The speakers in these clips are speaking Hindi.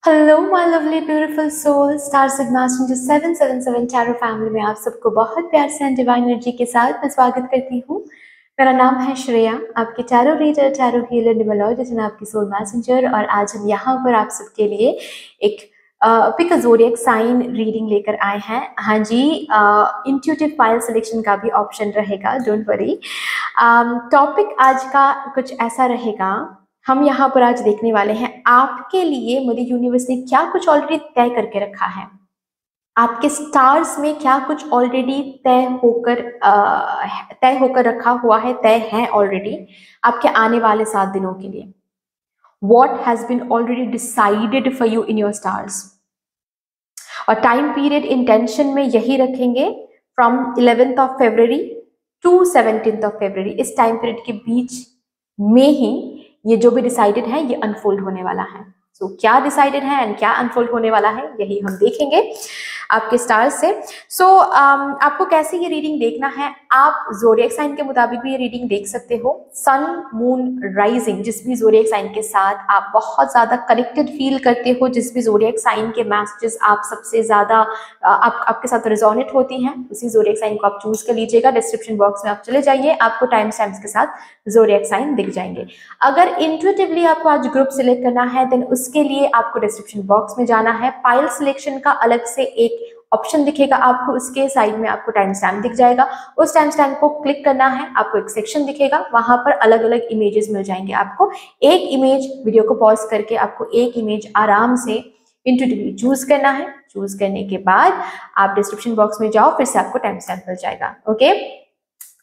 Hello my lovely beautiful soul star sigma 777 tarot family में आप सबको बहुत प्यार से डिवाइन एनर्जी के साथ मैं स्वागत करती हूँ। मेरा नाम है श्रेया, आपकी tarot reader, tarot healer, numerologist and आपकी सोल मैसेंजर। और आज हम यहाँ पर आप सबके लिए एक pick a zodiac sign reading लेकर आए हैं। हाँ जी, इंट्यूटिव फाइल सिलेक्शन का भी ऑप्शन रहेगा, डोंट वरी। टॉपिक आज का कुछ ऐसा रहेगा, हम यहाँ पर आज देखने वाले हैं आपके लिए मदर यूनिवर्स ने क्या कुछ ऑलरेडी तय करके रखा है, आपके स्टार्स में क्या कुछ ऑलरेडी तय होकर रखा हुआ है, तय है ऑलरेडी आपके आने वाले 7 दिनों के लिए। What has been already decided for you in your stars। और टाइम पीरियड इंटेंशन में यही रखेंगे from 11th of February to 17th of February। इस टाइम पीरियड के बीच में ही ये जो भी डिसाइडेड है ये अनफोल्ड होने वाला है। सो क्या डिसाइडेड है एंड क्या अनफोल्ड होने वाला है यही हम देखेंगे आपके स्टार्स से। आपको कैसे ये रीडिंग देखना है, आप ज़ोडिएक साइन के मुताबिक भी ये रीडिंग देख सकते हो। सन, मून, राइजिंग, जिस भी ज़ोडिएक साइन के साथ आप बहुत ज़्यादा कनेक्टेड फील करते हो, जिस भी ज़ोडिएक साइन के मैसेजेस आप सबसे ज़्यादा आपके साथ रिजोनेट होती हैं, उसी ज़ोडिएक साइन को आप चूज कर लीजिएगा। डिस्क्रिप्शन बॉक्स में आप चले जाइए, आपको टाइम स्टैम्प्स के साथ ज़ोडिएक साइन दिख जाएंगे। अगर इंट्यूटिवली आपको आज ग्रुप सिलेक्ट करना है देन उसके लिए आपको डिस्क्रिप्शन बॉक्स में जाना है। फाइल सिलेक्शन का अलग से एक ऑप्शन दिखेगा आपको, उसके साइड में आपको टाइम स्टैम्प दिख जाएगा। उस टाइम स्टैम्प को क्लिक करना है, आपको एक सेक्शन दिखेगा, वहां पर अलग अलग इमेजेस मिल जाएंगे। आपको एक इमेज, वीडियो को पॉज करके आपको एक इमेज आराम से इंट्यूटिवली चूज करना है। चूज करने के बाद आप डिस्क्रिप्शन बॉक्स में जाओ, फिर से आपको टाइम स्टैम्प मिल जाएगा। ओके,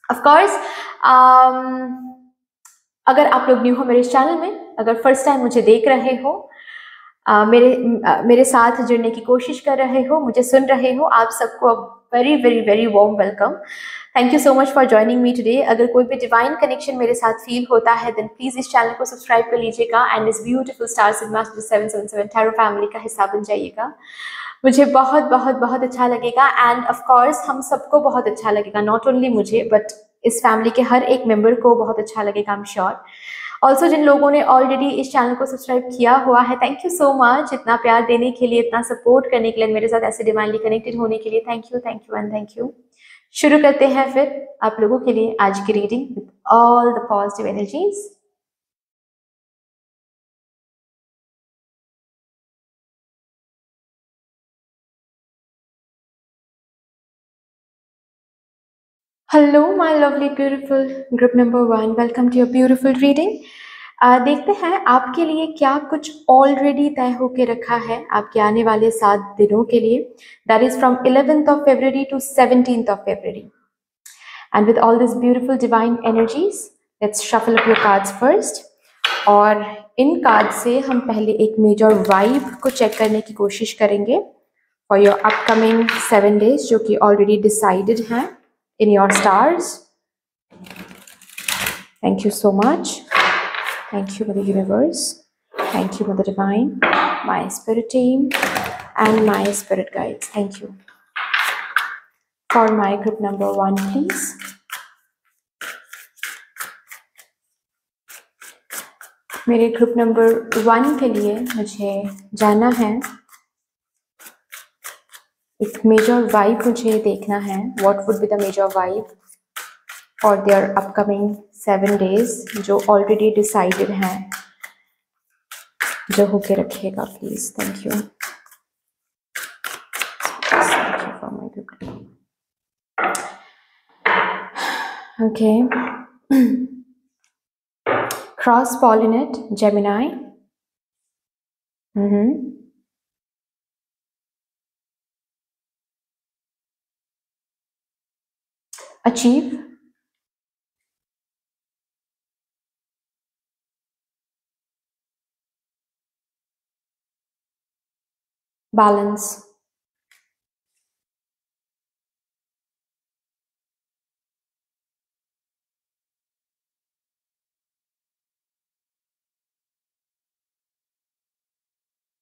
ऑफ कोर्स अगर आप लोग न्यू हो मेरे चैनल में, अगर फर्स्ट टाइम मुझे देख रहे हो, मेरे साथ जुड़ने की कोशिश कर रहे हो, मुझे सुन रहे हो, आप सबको very very very warm welcome. Thank you so much for joining me today. अगर कोई भी डिवाइन कनेक्शन मेरे साथ फील होता है देन प्लीज इस चैनल को सब्सक्राइब कर लीजिएगा एंड इस beautiful star sigma 777 tarot family का हिस्सा बन जाइएगा। मुझे बहुत बहुत बहुत अच्छा लगेगा एंड ऑफ कोर्स हम सबको बहुत अच्छा लगेगा, नॉट ओनली मुझे बट इस फैमिली के हर एक मेंबर को बहुत अच्छा लगेगा, आई एम श्योर। ऑल्सो जिन लोगों ने ऑलरेडी इस चैनल को सब्सक्राइब किया हुआ है, थैंक यू सो मच इतना प्यार देने के लिए, इतना सपोर्ट करने के लिए, मेरे साथ ऐसे डिवाइनली कनेक्टेड होने के लिए। Thank you and thank you. शुरू करते हैं फिर आप लोगों के लिए आज की reading with all the positive energies. Hello my lovely beautiful group number 1, welcome to your beautiful reading. देखते हैं आपके लिए क्या कुछ ऑलरेडी तय होके रखा है आपके आने वाले 7 दिनों के लिए। That is from 11th of February to 17th of February। And with all this beautiful divine energies let's shuffle up your cards first. और इन कार्ड से हम पहले एक मेजर वाइब को चेक करने की कोशिश करेंगे फॉर योर अपकमिंग 7 days जो कि ऑलरेडी डिसाइडेड हैं in your stars. Thank you so much. Thank you Mother Universe. Thank you Mother Divine, my spirit team and my spirit guides. Thank you. For my group number 1 please. मेरे ग्रुप नंबर 1 के लिए मुझे जानना है, एक मेजर वाइब मुझे देखना है। What would be the major vibe for their upcoming 7 days जो ऑलरेडी डिसाइडेड हैं, जो होके रखिएगा please. Thank you. Okay, cross pollinate Gemini, achieve, balance,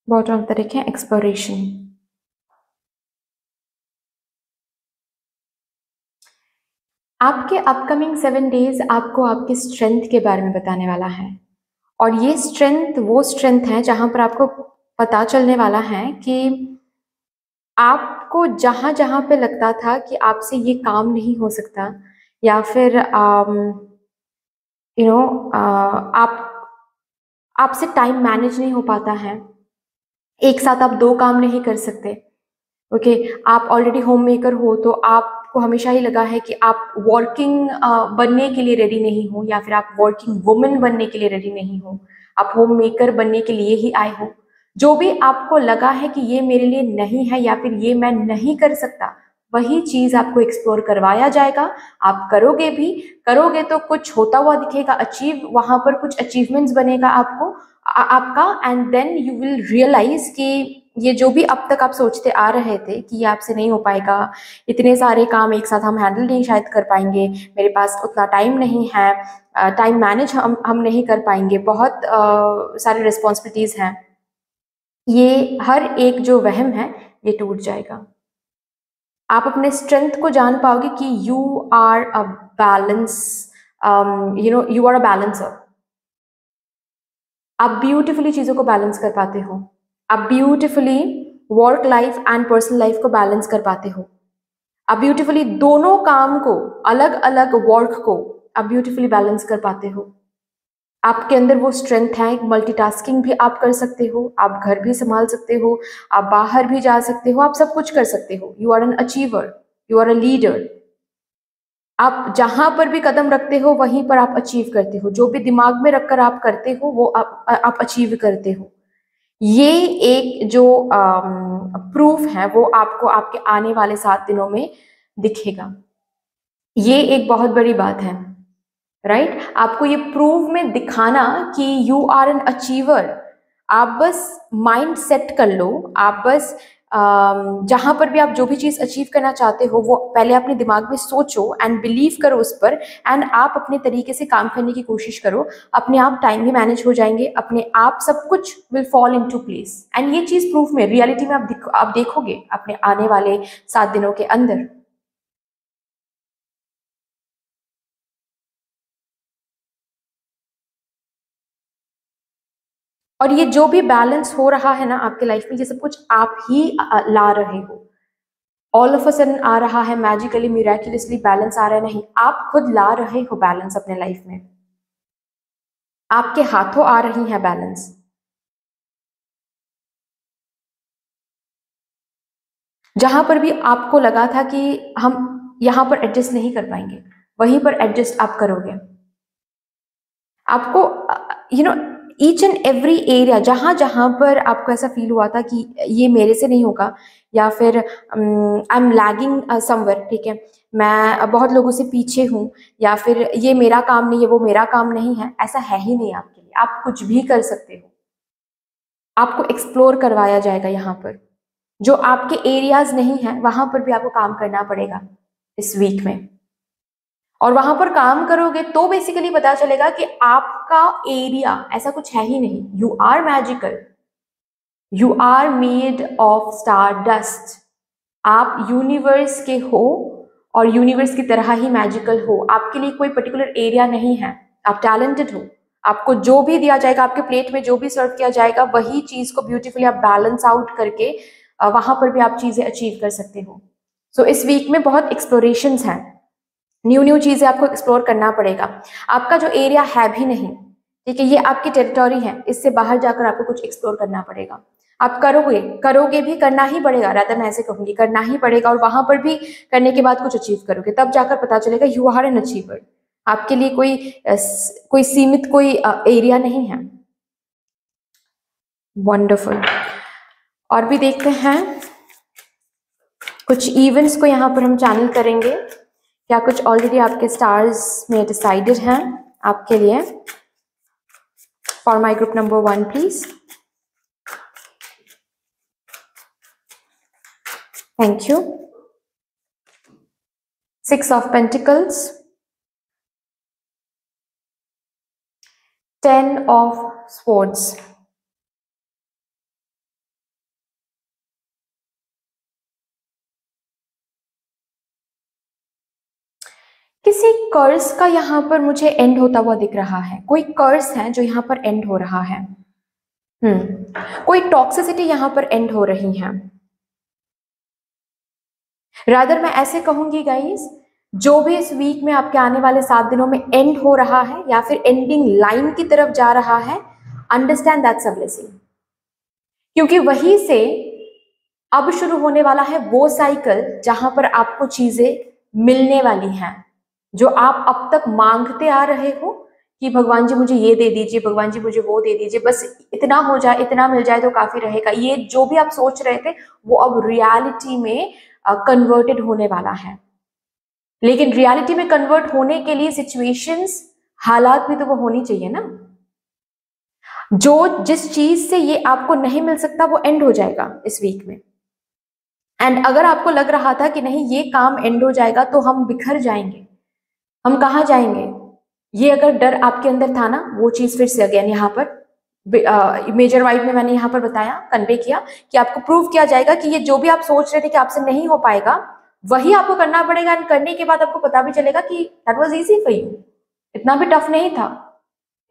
bottom of the deck है एक्सप्लोरेशन। आपके अपकमिंग 7 days आपको आपकी स्ट्रेंथ के बारे में बताने वाला है। और ये स्ट्रेंथ वो स्ट्रेंथ है जहां पर आपको पता चलने वाला है कि आपको जहां जहां पे लगता था कि आपसे ये काम नहीं हो सकता, या फिर यू नो आप आपसे टाइम मैनेज नहीं हो पाता है, एक साथ आप दो काम नहीं कर सकते। ओके, आप ऑलरेडी होम मेकर हो तो आपको हमेशा ही लगा है कि आप वर्किंग बनने के लिए रेडी नहीं हो, या फिर आप वर्किंग वुमन बनने के लिए रेडी नहीं हो, आप होम मेकर बनने के लिए ही आए हो। जो भी आपको लगा है कि ये मेरे लिए नहीं है या फिर ये मैं नहीं कर सकता, वही चीज आपको एक्सप्लोर करवाया जाएगा। आप करोगे भी, करोगे तो कुछ होता हुआ दिखेगा, अचीव, वहां पर कुछ अचीवमेंट्स बनेगा आपको आपका, and then you will realise कि ये जो भी अब तक आप सोचते आ रहे थे कि ये आपसे नहीं हो पाएगा, इतने सारे काम एक साथ हम हैंडल नहीं शायद कर पाएंगे, मेरे पास उतना टाइम नहीं है, टाइम मैनेज हम नहीं कर पाएंगे, बहुत सारी रिस्पॉन्सिबिलिटीज हैं, ये हर एक जो वहम है ये टूट जाएगा। आप अपने स्ट्रेंथ को जान पाओगे कि you are a balance, you are a balancer. आप ब्यूटिफुली चीजों को बैलेंस कर पाते हो, आप beautifully work life and personal life को बैलेंस कर पाते हो, आप ब्यूटिफुली दोनों काम को, अलग अलग वर्क को आप ब्यूटिफुली बैलेंस कर पाते हो। आपके अंदर वो स्ट्रेंथ है, मल्टीटास्किंग भी आप कर सकते हो, आप घर भी संभाल सकते हो, आप बाहर भी जा सकते हो, आप सब कुछ कर सकते हो। You are an achiever, you are a leader. आप जहां पर भी कदम रखते हो वहीं पर आप अचीव करते हो, जो भी दिमाग में रखकर आप करते हो वो आप अचीव करते हो। ये एक जो प्रूफ है वो आपको आपके आने वाले 7 दिनों में दिखेगा। ये एक बहुत बड़ी बात है, राइट? आपको ये प्रूव में दिखाना कि यू आर एन अचीवर। आप बस माइंड सेट कर लो, आप बस जहां पर भी आप जो भी चीज अचीव करना चाहते हो वो पहले अपने दिमाग में सोचो एंड बिलीव करो उस पर, एंड आप अपने तरीके से काम करने की कोशिश करो। अपने आप टाइम भी मैनेज हो जाएंगे, अपने आप सब कुछ will fall into place, and ये चीज प्रूफ में रियलिटी में आप देखोगे अपने आने वाले 7 दिनों के अंदर। और ये जो भी बैलेंस हो रहा है ना आपके लाइफ में, ये सब कुछ आप ही ला रहे हो। ऑल ऑफ अ सडन आ रहा है मैजिकली, मिराक्युलसली बैलेंस आ रहा है, नहीं, आप खुद ला रहे हो बैलेंस अपने लाइफ में, आपके हाथों आ रही है बैलेंस। जहां पर भी आपको लगा था कि हम यहां पर एडजस्ट नहीं कर पाएंगे, वहीं पर एडजस्ट आप करोगे। आपको you know each and every area, जहां जहां पर आपको ऐसा फील हुआ था कि ये मेरे से नहीं होगा, या फिर आई एम लैगिंग समवेयर, ठीक है, मैं बहुत लोगों से पीछे हूँ, या फिर ये मेरा काम नहीं है, वो मेरा काम नहीं है, ऐसा है ही नहीं आपके लिए। आप कुछ भी कर सकते हो, आपको एक्सप्लोर करवाया जाएगा यहाँ पर। जो आपके एरियाज नहीं है वहां पर भी आपको काम करना पड़ेगा इस वीक में, और वहां पर काम करोगे तो बेसिकली पता चलेगा कि आपका एरिया ऐसा कुछ है ही नहीं। You are magical, you are made of star dust. आप यूनिवर्स के हो और यूनिवर्स की तरह ही मैजिकल हो। आपके लिए कोई पर्टिकुलर एरिया नहीं है, आप टैलेंटेड हो। आपको जो भी दिया जाएगा, आपके प्लेट में जो भी सर्व किया जाएगा, वही चीज को ब्यूटीफुली आप बैलेंस आउट करके वहां पर भी आप चीजें अचीव कर सकते हो। सो इस वीक में बहुत एक्सप्लोरेशंस हैं, न्यू न्यू चीजें आपको एक्सप्लोर करना पड़ेगा। आपका जो एरिया है भी नहीं, ठीक है, ये आपकी टेरिटोरी है, इससे बाहर जाकर आपको कुछ एक्सप्लोर करना पड़ेगा। आप करोगे, करोगे भी, करना ही पड़ेगा, रादर मैं ऐसे कहूंगी, करना ही पड़ेगा, और वहां पर भी करने के बाद कुछ अचीव करोगे, तब जाकर पता चलेगा यू आर एन अचीवर। आपके लिए कोई सीमित कोई एरिया नहीं है। वंडरफुल। और भी देखते हैं कुछ इवेंट्स को यहाँ पर हम चैनल करेंगे, क्या कुछ ऑलरेडी आपके स्टार्स में डिसाइडेड हैं आपके लिए। For my group number 1 please. Thank you. 6 of Pentacles, 10 of Swords, किसी कर्ज का यहाँ पर मुझे एंड होता हुआ दिख रहा है, कोई कर्ज है जो यहाँ पर एंड हो रहा है। कोई टॉक्सिसिटी यहां पर एंड हो रही है। रादर मैं ऐसे कहूंगी गाइस, जो भी इस वीक में आपके आने वाले 7 दिनों में एंड हो रहा है या फिर एंडिंग लाइन की तरफ जा रहा है, अंडरस्टैंड दैट्स अ ब्लेसिंग, क्योंकि वहीं से अब शुरू होने वाला है वो साइकिल जहां पर आपको चीजें मिलने वाली हैं जो आप अब तक मांगते आ रहे हो कि भगवान जी मुझे ये दे दीजिए, भगवान जी मुझे वो दे दीजिए, बस इतना हो जाए, इतना मिल जाए तो काफी रहेगा। ये जो भी आप सोच रहे थे वो अब रियलिटी में कन्वर्टेड होने वाला है। लेकिन रियलिटी में कन्वर्ट होने के लिए सिचुएशंस, हालात भी तो वो होनी चाहिए ना। जो जिस चीज से ये आपको नहीं मिल सकता वो एंड हो जाएगा इस वीक में। एंड अगर आपको लग रहा था कि नहीं ये काम एंड हो जाएगा तो हम बिखर जाएंगे, हम कहाँ जाएंगे, ये अगर डर आपके अंदर था ना, वो चीज फिर से अगेन यहाँ पर मेजर वाइब में मैंने यहाँ पर बताया, कन्वे किया कि आपको प्रूव किया जाएगा कि ये जो भी आप सोच रहे थे कि आपसे नहीं हो पाएगा, वही आपको करना पड़ेगा। एंड करने के बाद आपको पता भी चलेगा कि that was easy for you, इतना भी टफ नहीं था,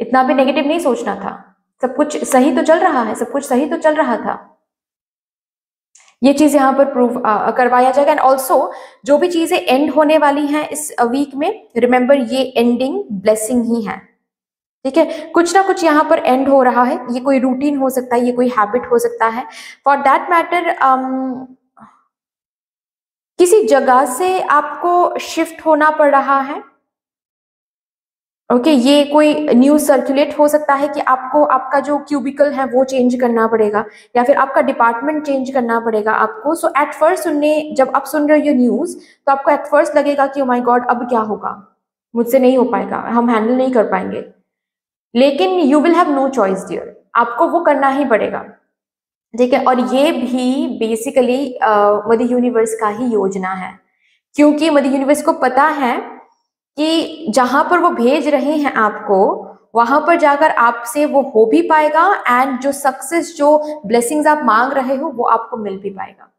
इतना भी नेगेटिव नहीं सोचना था, सब कुछ सही तो चल रहा है, सब कुछ सही तो चल रहा था। ये चीज यहाँ पर प्रूव करवाया जाएगा। एंड ऑल्सो जो भी चीजें एंड होने वाली हैं इस वीक में, रिमेंबर ये एंडिंग ब्लेसिंग ही है, ठीक है। कुछ ना कुछ यहाँ पर एंड हो रहा है, ये कोई रूटीन हो सकता है, ये कोई हैबिट हो सकता है, फॉर दैट मैटर किसी जगह से आपको शिफ्ट होना पड़ रहा है। ओके ये कोई न्यूज सर्कुलेट हो सकता है कि आपको आपका जो क्यूबिकल है वो चेंज करना पड़ेगा या फिर आपका डिपार्टमेंट चेंज करना पड़ेगा आपको। सो एट फर्स्ट सुनने, जब आप सुन रहे हो ये न्यूज तो आपको एट फर्स्ट लगेगा कि ओ माय गॉड अब क्या होगा, मुझसे नहीं हो पाएगा, हम हैंडल नहीं कर पाएंगे। लेकिन you will have no choice dear, आपको वो करना ही पड़ेगा, ठीक है। और ये भी बेसिकली मदर यूनिवर्स का ही योजना है, क्योंकि मदर यूनिवर्स को पता है कि जहां पर वो भेज रहे हैं आपको, वहां पर जाकर आपसे वो हो भी पाएगा एंड जो सक्सेस, जो ब्लेसिंग्स आप मांग रहे हो वो आपको मिल भी पाएगा।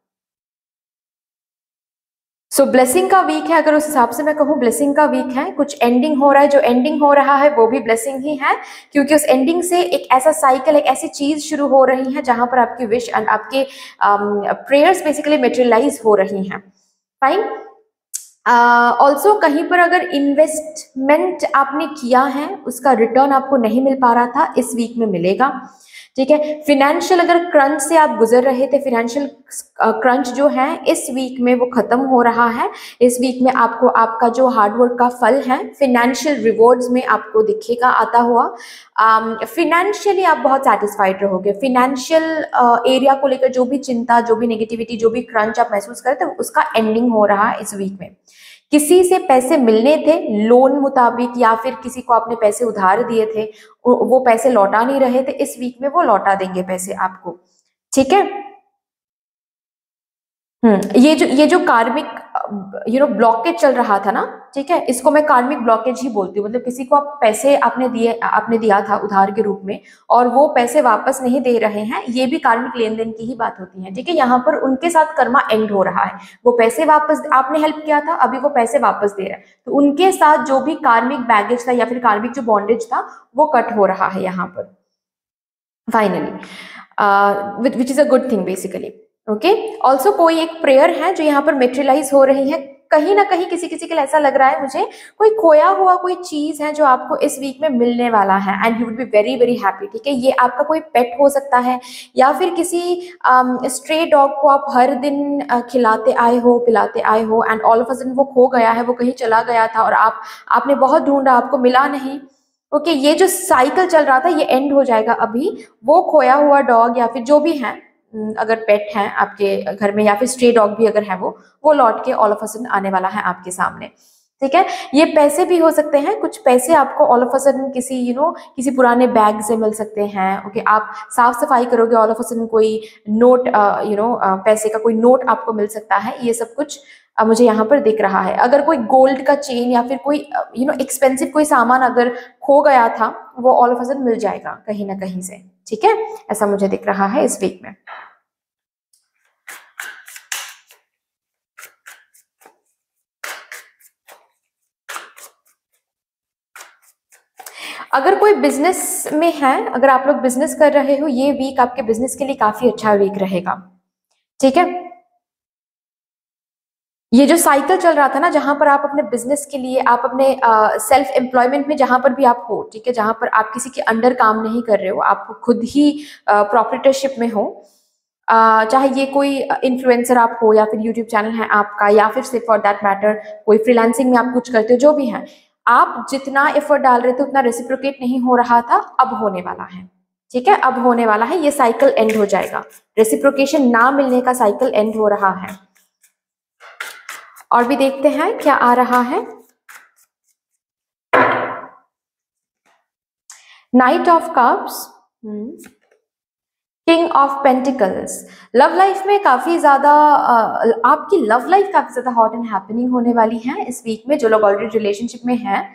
सो ब्लेसिंग का वीक है, अगर उस हिसाब से मैं कहूँ ब्लेसिंग का वीक है। कुछ एंडिंग हो रहा है, जो एंडिंग हो रहा है वो भी ब्लेसिंग ही है, क्योंकि उस एंडिंग से एक ऐसा साइकिल, एक ऐसी चीज शुरू हो रही है जहां पर आपकी विश एंड आपके प्रेयर्स बेसिकली मेटेरियलाइज हो रही हैं। फाइन। ऑल्सो कहीं पर अगर इन्वेस्टमेंट आपने किया है उसका रिटर्न आपको नहीं मिल पा रहा था, इस वीक में मिलेगा, ठीक है। फिनेंशियल अगर क्रंच से आप गुजर रहे थे, फिनेंशियल क्रंच जो है इस वीक में वो खत्म हो रहा है। इस वीक में आपको आपका जो हार्डवर्क का फल है फिनेंशियल रिवॉर्ड्स में आपको दिखेगा आता हुआ। फिनेंशियली आप बहुत सेटिस्फाइड रहोगे। फिनेंशियल एरिया को लेकर जो भी चिंता, जो भी नेगेटिविटी, जो भी क्रंच आप महसूस करते हो उसका एंडिंग हो रहा है इस वीक में। किसी से पैसे मिलने थे लोन मुताबिक या फिर किसी को आपने पैसे उधार दिए थे, वो पैसे लौटा नहीं रहे थे, इस वीक में वो लौटा देंगे पैसे आपको, ठीक है। ये जो कार्मिक ब्लॉकेज चल रहा था ना, ठीक है, इसको मैं कार्मिक ब्लॉकेज ही बोलती हूँ। मतलब किसी को आप पैसे आपने दिया था उधार के रूप में और वो पैसे वापस नहीं दे रहे हैं, ये भी कार्मिक लेन देन की ही बात होती है, ठीक है। यहाँ पर उनके साथ कर्मा एंड हो रहा है, वो पैसे वापस, आपने हेल्प किया था, अभी वो पैसे वापस दे रहे हैं, तो उनके साथ जो भी कार्मिक बैगेज था या फिर कार्मिक जो बॉन्डेज था वो कट हो रहा है यहाँ पर finally, which is a good thing basically. Okay. Also कोई एक प्रेयर है जो यहाँ पर मेटेरियलाइज हो रही है, कहीं ना कहीं किसी किसी के लिए ऐसा लग रहा है मुझे, कोई खोया हुआ कोई चीज है जो आपको इस वीक में मिलने वाला है and you would be very very happy, ठीक है। ये आपका कोई पेट हो सकता है या फिर किसी स्ट्रे डॉग को आप हर दिन खिलाते आए हो, पिलाते आए हो and all of a sudden वो खो गया है, वो कहीं चला गया था और आपने बहुत ढूंढा, आपको मिला नहीं। ओके ये जो साइकिल चल रहा था ये एंड हो जाएगा अभी। वो खोया हुआ डॉग या फिर जो भी है, अगर पेट है आपके घर में या फिर स्ट्रे डॉग भी अगर है वो लौट के ऑल ऑफ अ सडन आने वाला है आपके सामने, ठीक है। ये पैसे भी हो सकते हैं, कुछ पैसे आपको ऑल ऑफ अ सडन किसी किसी पुराने बैग से मिल सकते हैं। ओके आप साफ सफाई करोगे, ऑल ऑफ अ सडन कोई नोट पैसे का कोई नोट आपको मिल सकता है, ये सब कुछ मुझे यहाँ पर दिख रहा है। अगर कोई गोल्ड का चेन या फिर कोई एक्सपेंसिव कोई सामान अगर खो गया था वो ऑल ऑफ अ सडन मिल जाएगा कहीं ना कहीं से, ठीक है। ऐसा मुझे दिख रहा है इस वीक में। अगर कोई बिजनेस में है, अगर आप लोग बिजनेस कर रहे हो, ये वीक आपके बिजनेस के लिए काफी अच्छा वीक रहेगा, ठीक है। ये जो साइकिल चल रहा था ना, जहां पर आप अपने बिजनेस के लिए, आप अपने सेल्फ एम्प्लॉयमेंट में जहां पर भी आप हो, ठीक है, जहां पर आप किसी के अंडर काम नहीं कर रहे हो, आप खुद ही प्रोप्राइटरशिप में हो, चाहे ये कोई इन्फ्लुएंसर आप हो, या फिर यूट्यूब चैनल है आपका, या फिर सिर्फ फॉर दैट मैटर कोई फ्रीलांसिंग में आप कुछ करते हो, जो भी है, आप जितना एफर्ट डाल रहे थे उतना रेसिप्रोकेट नहीं हो रहा था, अब होने वाला है, ठीक है, अब होने वाला है, ये साइकिल एंड हो जाएगा, रेसिप्रोकेशन ना मिलने का साइकिल एंड हो रहा है। और भी देखते हैं क्या आ रहा है। Night of cups, king of pentacles. Love life में काफी ज्यादा आपकी लव लाइफ काफी ज्यादा हॉट एंड हैपनिंग होने वाली है इस वीक में, जो लोग ऑलरेडी रिलेशनशिप में हैं।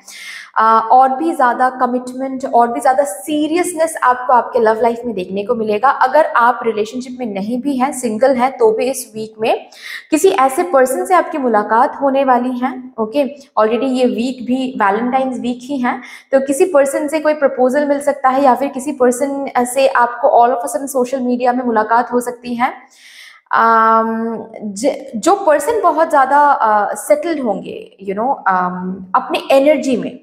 और भी ज्यादा कमिटमेंट और भी ज्यादा सीरियसनेस आपको आपके लव लाइफ में देखने को मिलेगा। अगर आप रिलेशनशिप में नहीं भी हैं, सिंगल हैं, तो भी इस वीक में किसी ऐसे पर्सन से आपकी मुलाकात होने वाली है। ओके, ऑलरेडी ये वीक भी वैलेंटाइंस वीक ही है, तो किसी पर्सन से कोई प्रपोजल मिल सकता है, या फिर किसी पर्सन से आपको all of a sudden social media में मुलाकात हो सकती है। जो पर्सन बहुत ज्यादा सेटल्ड होंगे, यू नो, अपनी एनर्जी में,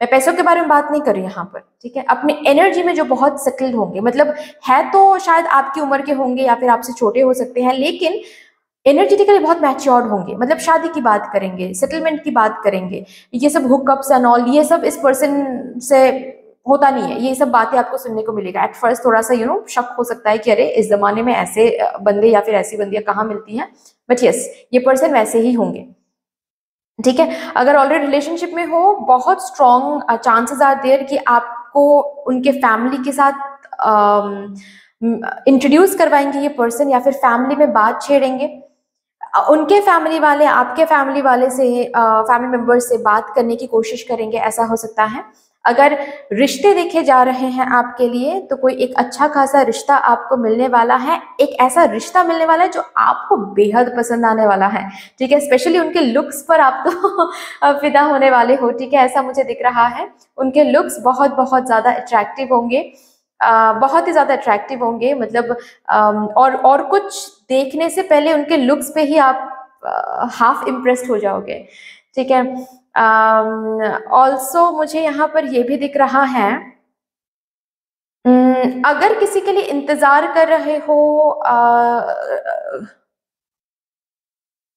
मैं पैसों के बारे में बात नहीं कर रही यहाँ पर, ठीक है, अपनी एनर्जी में जो बहुत सेटल्ड होंगे, मतलब है तो शायद आपकी उम्र के होंगे या फिर आपसे छोटे हो सकते हैं, लेकिन एनर्जेटिकली बहुत मैच्योर्ड होंगे, मतलब शादी की बात करेंगे, सेटलमेंट की बात करेंगे, ये सब हुकअप्स एंड ऑल, ये सब इस पर्सन से होता नहीं है, ये सब बातें आपको सुनने को मिलेगा। एट फर्स्ट थोड़ा सा शक हो सकता है कि अरे इस जमाने में ऐसे बंदे या फिर ऐसी बंदियां कहाँ मिलती हैं, बट यस, ये पर्सन वैसे ही होंगे, ठीक है। अगर ऑलरेडी रिलेशनशिप में हो, बहुत स्ट्रॉन्ग चांसेस आर देयर कि आपको उनके फैमिली के साथ इंट्रोड्यूस करवाएंगे ये पर्सन, या फिर फैमिली में बात छेड़ेंगे, उनके फैमिली वाले आपके फैमिली वाले से, फैमिली मेंबर्स से बात करने की कोशिश करेंगे, ऐसा हो सकता है। अगर रिश्ते देखे जा रहे हैं आपके लिए, तो कोई एक अच्छा खासा रिश्ता आपको मिलने वाला है, एक ऐसा रिश्ता मिलने वाला है जो आपको बेहद पसंद आने वाला है, ठीक है। स्पेशली उनके लुक्स पर आप तो फिदा होने वाले हो, ठीक है, ऐसा मुझे दिख रहा है। उनके लुक्स बहुत बहुत ज्यादा अट्रैक्टिव होंगे, बहुत ही ज्यादा अट्रैक्टिव होंगे, मतलब और कुछ देखने से पहले उनके लुक्स पे ही आप हाफ इम्प्रेस्ड हो जाओगे, ठीक है। ऑल्सो मुझे यहाँ पर ये भी दिख रहा है, अगर किसी के लिए इंतजार कर रहे हो,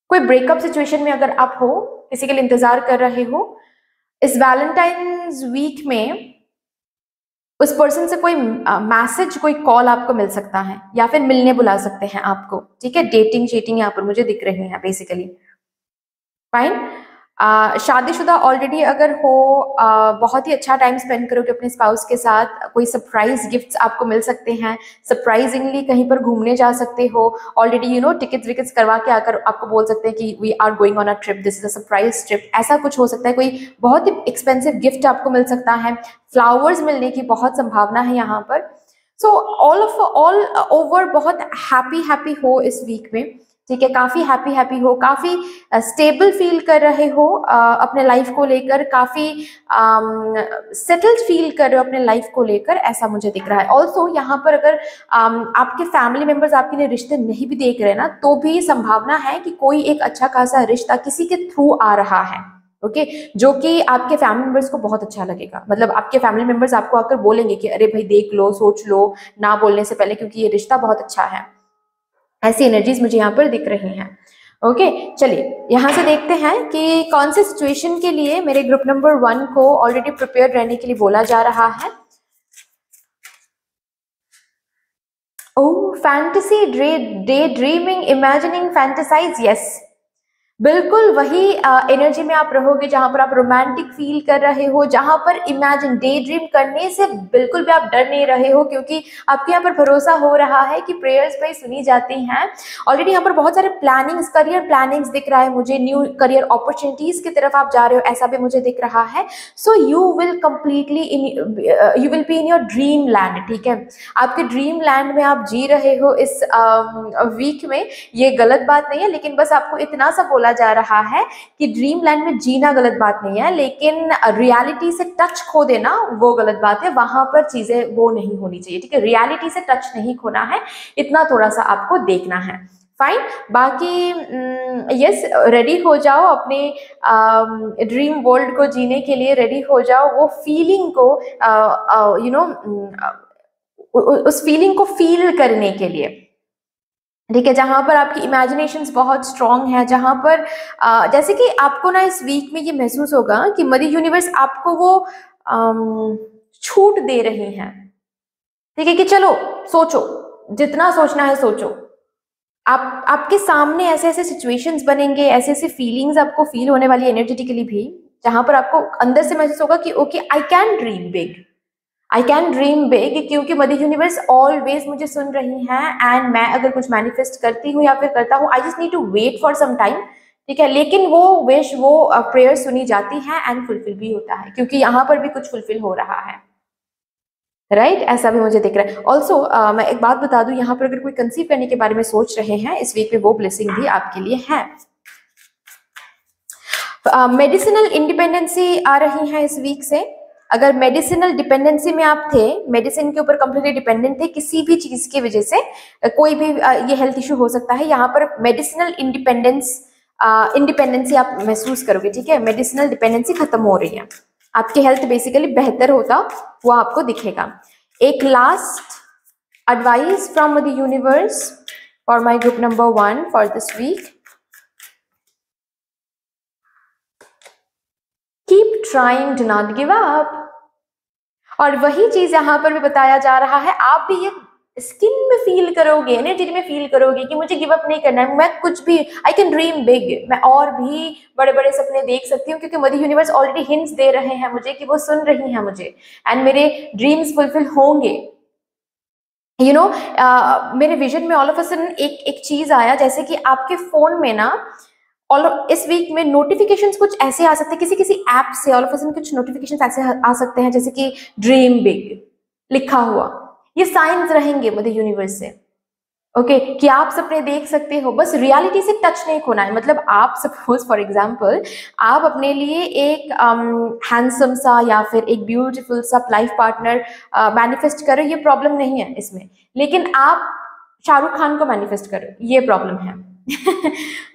कोई ब्रेकअप सिचुएशन में अगर आप हो, किसी के लिए इंतजार कर रहे हो, इस वैलेंटाइंस वीक में उस पर्सन से कोई मैसेज, कोई कॉल आपको मिल सकता है, या फिर मिलने बुला सकते हैं आपको, ठीक है। डेटिंग शीटिंग यहाँ पर मुझे दिख रही है बेसिकली, फाइन। शादीशुदा ऑलरेडी अगर हो, बहुत ही अच्छा टाइम स्पेंड करोगे अपने स्पाउस के साथ, कोई सरप्राइज गिफ्ट्स आपको मिल सकते हैं, सरप्राइजिंगली कहीं पर घूमने जा सकते हो, ऑलरेडी टिकट्स विकेट्स करवा के आकर आपको बोल सकते हैं कि we are going on a trip, this is a surprise trip, ऐसा कुछ हो सकता है। कोई बहुत ही एक्सपेंसिव गिफ्ट आपको मिल सकता है, फ्लावर्स मिलने की बहुत संभावना है यहाँ पर। सो ऑल ओवर बहुत हैप्पी हो इस वीक में, ठीक है, काफी हैप्पी हो, काफी स्टेबल फील कर रहे हो अपने लाइफ को लेकर, काफी सेटल्ड फील कर रहे हो अपने लाइफ को लेकर, ऐसा मुझे दिख रहा है। ऑल्सो यहाँ पर अगर आपके फैमिली मेंबर्स आपके लिए रिश्ते नहीं भी देख रहे ना, तो भी संभावना है कि कोई एक अच्छा खासा रिश्ता किसी के थ्रू आ रहा है, ओके, जो कि आपके फैमिली मेंबर्स को बहुत अच्छा लगेगा। मतलब आपके फैमिली मेंबर्स आपको आकर बोलेंगे कि अरे भाई देख लो, सोच लो, ना बोलने से पहले, क्योंकि ये रिश्ता बहुत अच्छा है। ऐसी एनर्जीज मुझे यहाँ पर दिख रही हैं। ओके, चलिए यहाँ से देखते हैं कि कौन से सिचुएशन के लिए मेरे ग्रुप नंबर 1 को ऑलरेडी प्रिपेयर रहने के लिए बोला जा रहा है। Oh, fantasy, daydreaming, imagining, fantasize, yes, बिल्कुल वही एनर्जी में आप रहोगे जहां पर आप रोमांटिक फील कर रहे हो, जहां पर इमेजिन, डे ड्रीम करने से बिल्कुल भी आप डर नहीं रहे हो, क्योंकि आपके यहाँ पर भरोसा हो रहा है कि प्रेयर्स भाई सुनी जाती हैं। ऑलरेडी यहाँ पर बहुत सारे प्लानिंग्स, करियर प्लानिंग्स दिख रहा है मुझे, न्यू करियर अपॉर्चुनिटीज की तरफ आप जा रहे हो, ऐसा भी मुझे दिख रहा है। So you will be in your dream land, ठीक है, आपके ड्रीम लैंड में आप जी रहे हो इस वीक में। ये गलत बात नहीं है, लेकिन बस आपको इतना सा बोला बोला जा रहा है कि ड्रीम लैंड में जीना गलत बात नहीं है, लेकिन रियलिटी से टच खो देना वो गलत बात है। वहां पर चीजें वो नहीं होनी चाहिए, ठीक है। रियलिटी से टच नहीं खोना है, इतना थोड़ा सा आपको देखना है। फाइन। बाकी यस, रेडी हो जाओ अपने ड्रीम वर्ल्ड को जीने के लिए, रेडी हो जाओ वो फीलिंग को उस फीलिंग को फील करने के लिए, ठीक है। जहां पर आपकी इमेजिनेशंस बहुत स्ट्रांग है, जहां पर जैसे कि आपको ना इस वीक में ये महसूस होगा कि मदर यूनिवर्स आपको वो छूट दे रहे हैं, ठीक है, कि चलो सोचो, जितना सोचना है सोचो। आपके सामने ऐसे ऐसे सिचुएशंस बनेंगे, ऐसे ऐसे फीलिंग्स आपको फील होने वाली एनर्जेटिकली भी, जहां पर आपको अंदर से महसूस होगा कि okay I can dream big, I can dream big, क्योंकि मदर यूनिवर्स ऑलवेज मुझे सुन रही हैं। एंड मैं अगर कुछ मैनिफेस्ट करती हूँ या फिर करता हूँ, I just need to wait for some time, ठीक है, लेकिन वो विश, वो प्रेयर सुनी जाती है एंड फुलफिल भी होता है, क्योंकि यहाँ पर भी कुछ फुलफिल हो रहा है, राइट ऐसा भी मुझे दिख रहा है। ऑल्सो मैं एक बात बता दूं, यहाँ पर अगर कोई कंसीव करने के बारे में सोच रहे हैं इस वीक में, वो ब्लेसिंग भी आपके लिए है। मेडिसिनल इंडिपेंडेंसी आ रही है इस वीक से। अगर मेडिसिनल डिपेंडेंसी में आप थे, मेडिसिन के ऊपर कंप्लीटली डिपेंडेंट थे किसी भी चीज की वजह से, कोई भी ये हेल्थ इशू हो सकता है, यहाँ पर मेडिसिनल इंडिपेंडेंसी आप महसूस करोगे, ठीक है। मेडिसिनल डिपेंडेंसी खत्म हो रही है, आपकी हेल्थ बेसिकली बेहतर होता वो आपको दिखेगा। एक last advice from the universe for my group number 1 for this week, keep trying, do not give up. और वही चीज यहाँ पर भी बताया जा रहा है, आप भी ये स्किन में फील करोगे, एनर्जी में फील करोगे कि मुझे गिव अप नहीं करना है, मैं कुछ भी, आई कैन ड्रीम बिग, मैं और भी बड़े बड़े सपने देख सकती हूँ, क्योंकि मदर यूनिवर्स ऑलरेडी हिंट्स दे रहे हैं मुझे कि वो सुन रही हैं मुझे, एंड मेरे ड्रीम्स फुलफिल होंगे। यू नो, मेरे विजन में ऑल ऑफ अ सडन एक चीज आया, जैसे कि आपके फोन में ना और इस वीक में नोटिफिकेशंस कुछ ऐसे आ सकते हैं, किसी किसी ऐप से ऑल ऑफ अ सडन कुछ नोटिफिकेशंस ऐसे आ सकते हैं, जैसे कि ड्रीम बिग लिखा हुआ। ये साइंस रहेंगे मदर यूनिवर्स से, ओके, कि आप सपने देख सकते हो, बस रियलिटी से टच नहीं खोना है। मतलब आप सपोज फॉर एग्जांपल आप अपने लिए एक हैंडसम सा या फिर एक ब्यूटीफुल सा लाइफ पार्टनर मैनिफेस्ट करो, ये प्रॉब्लम नहीं है इसमें, लेकिन आप शाहरुख खान को मैनिफेस्ट करो, ये प्रॉब्लम है।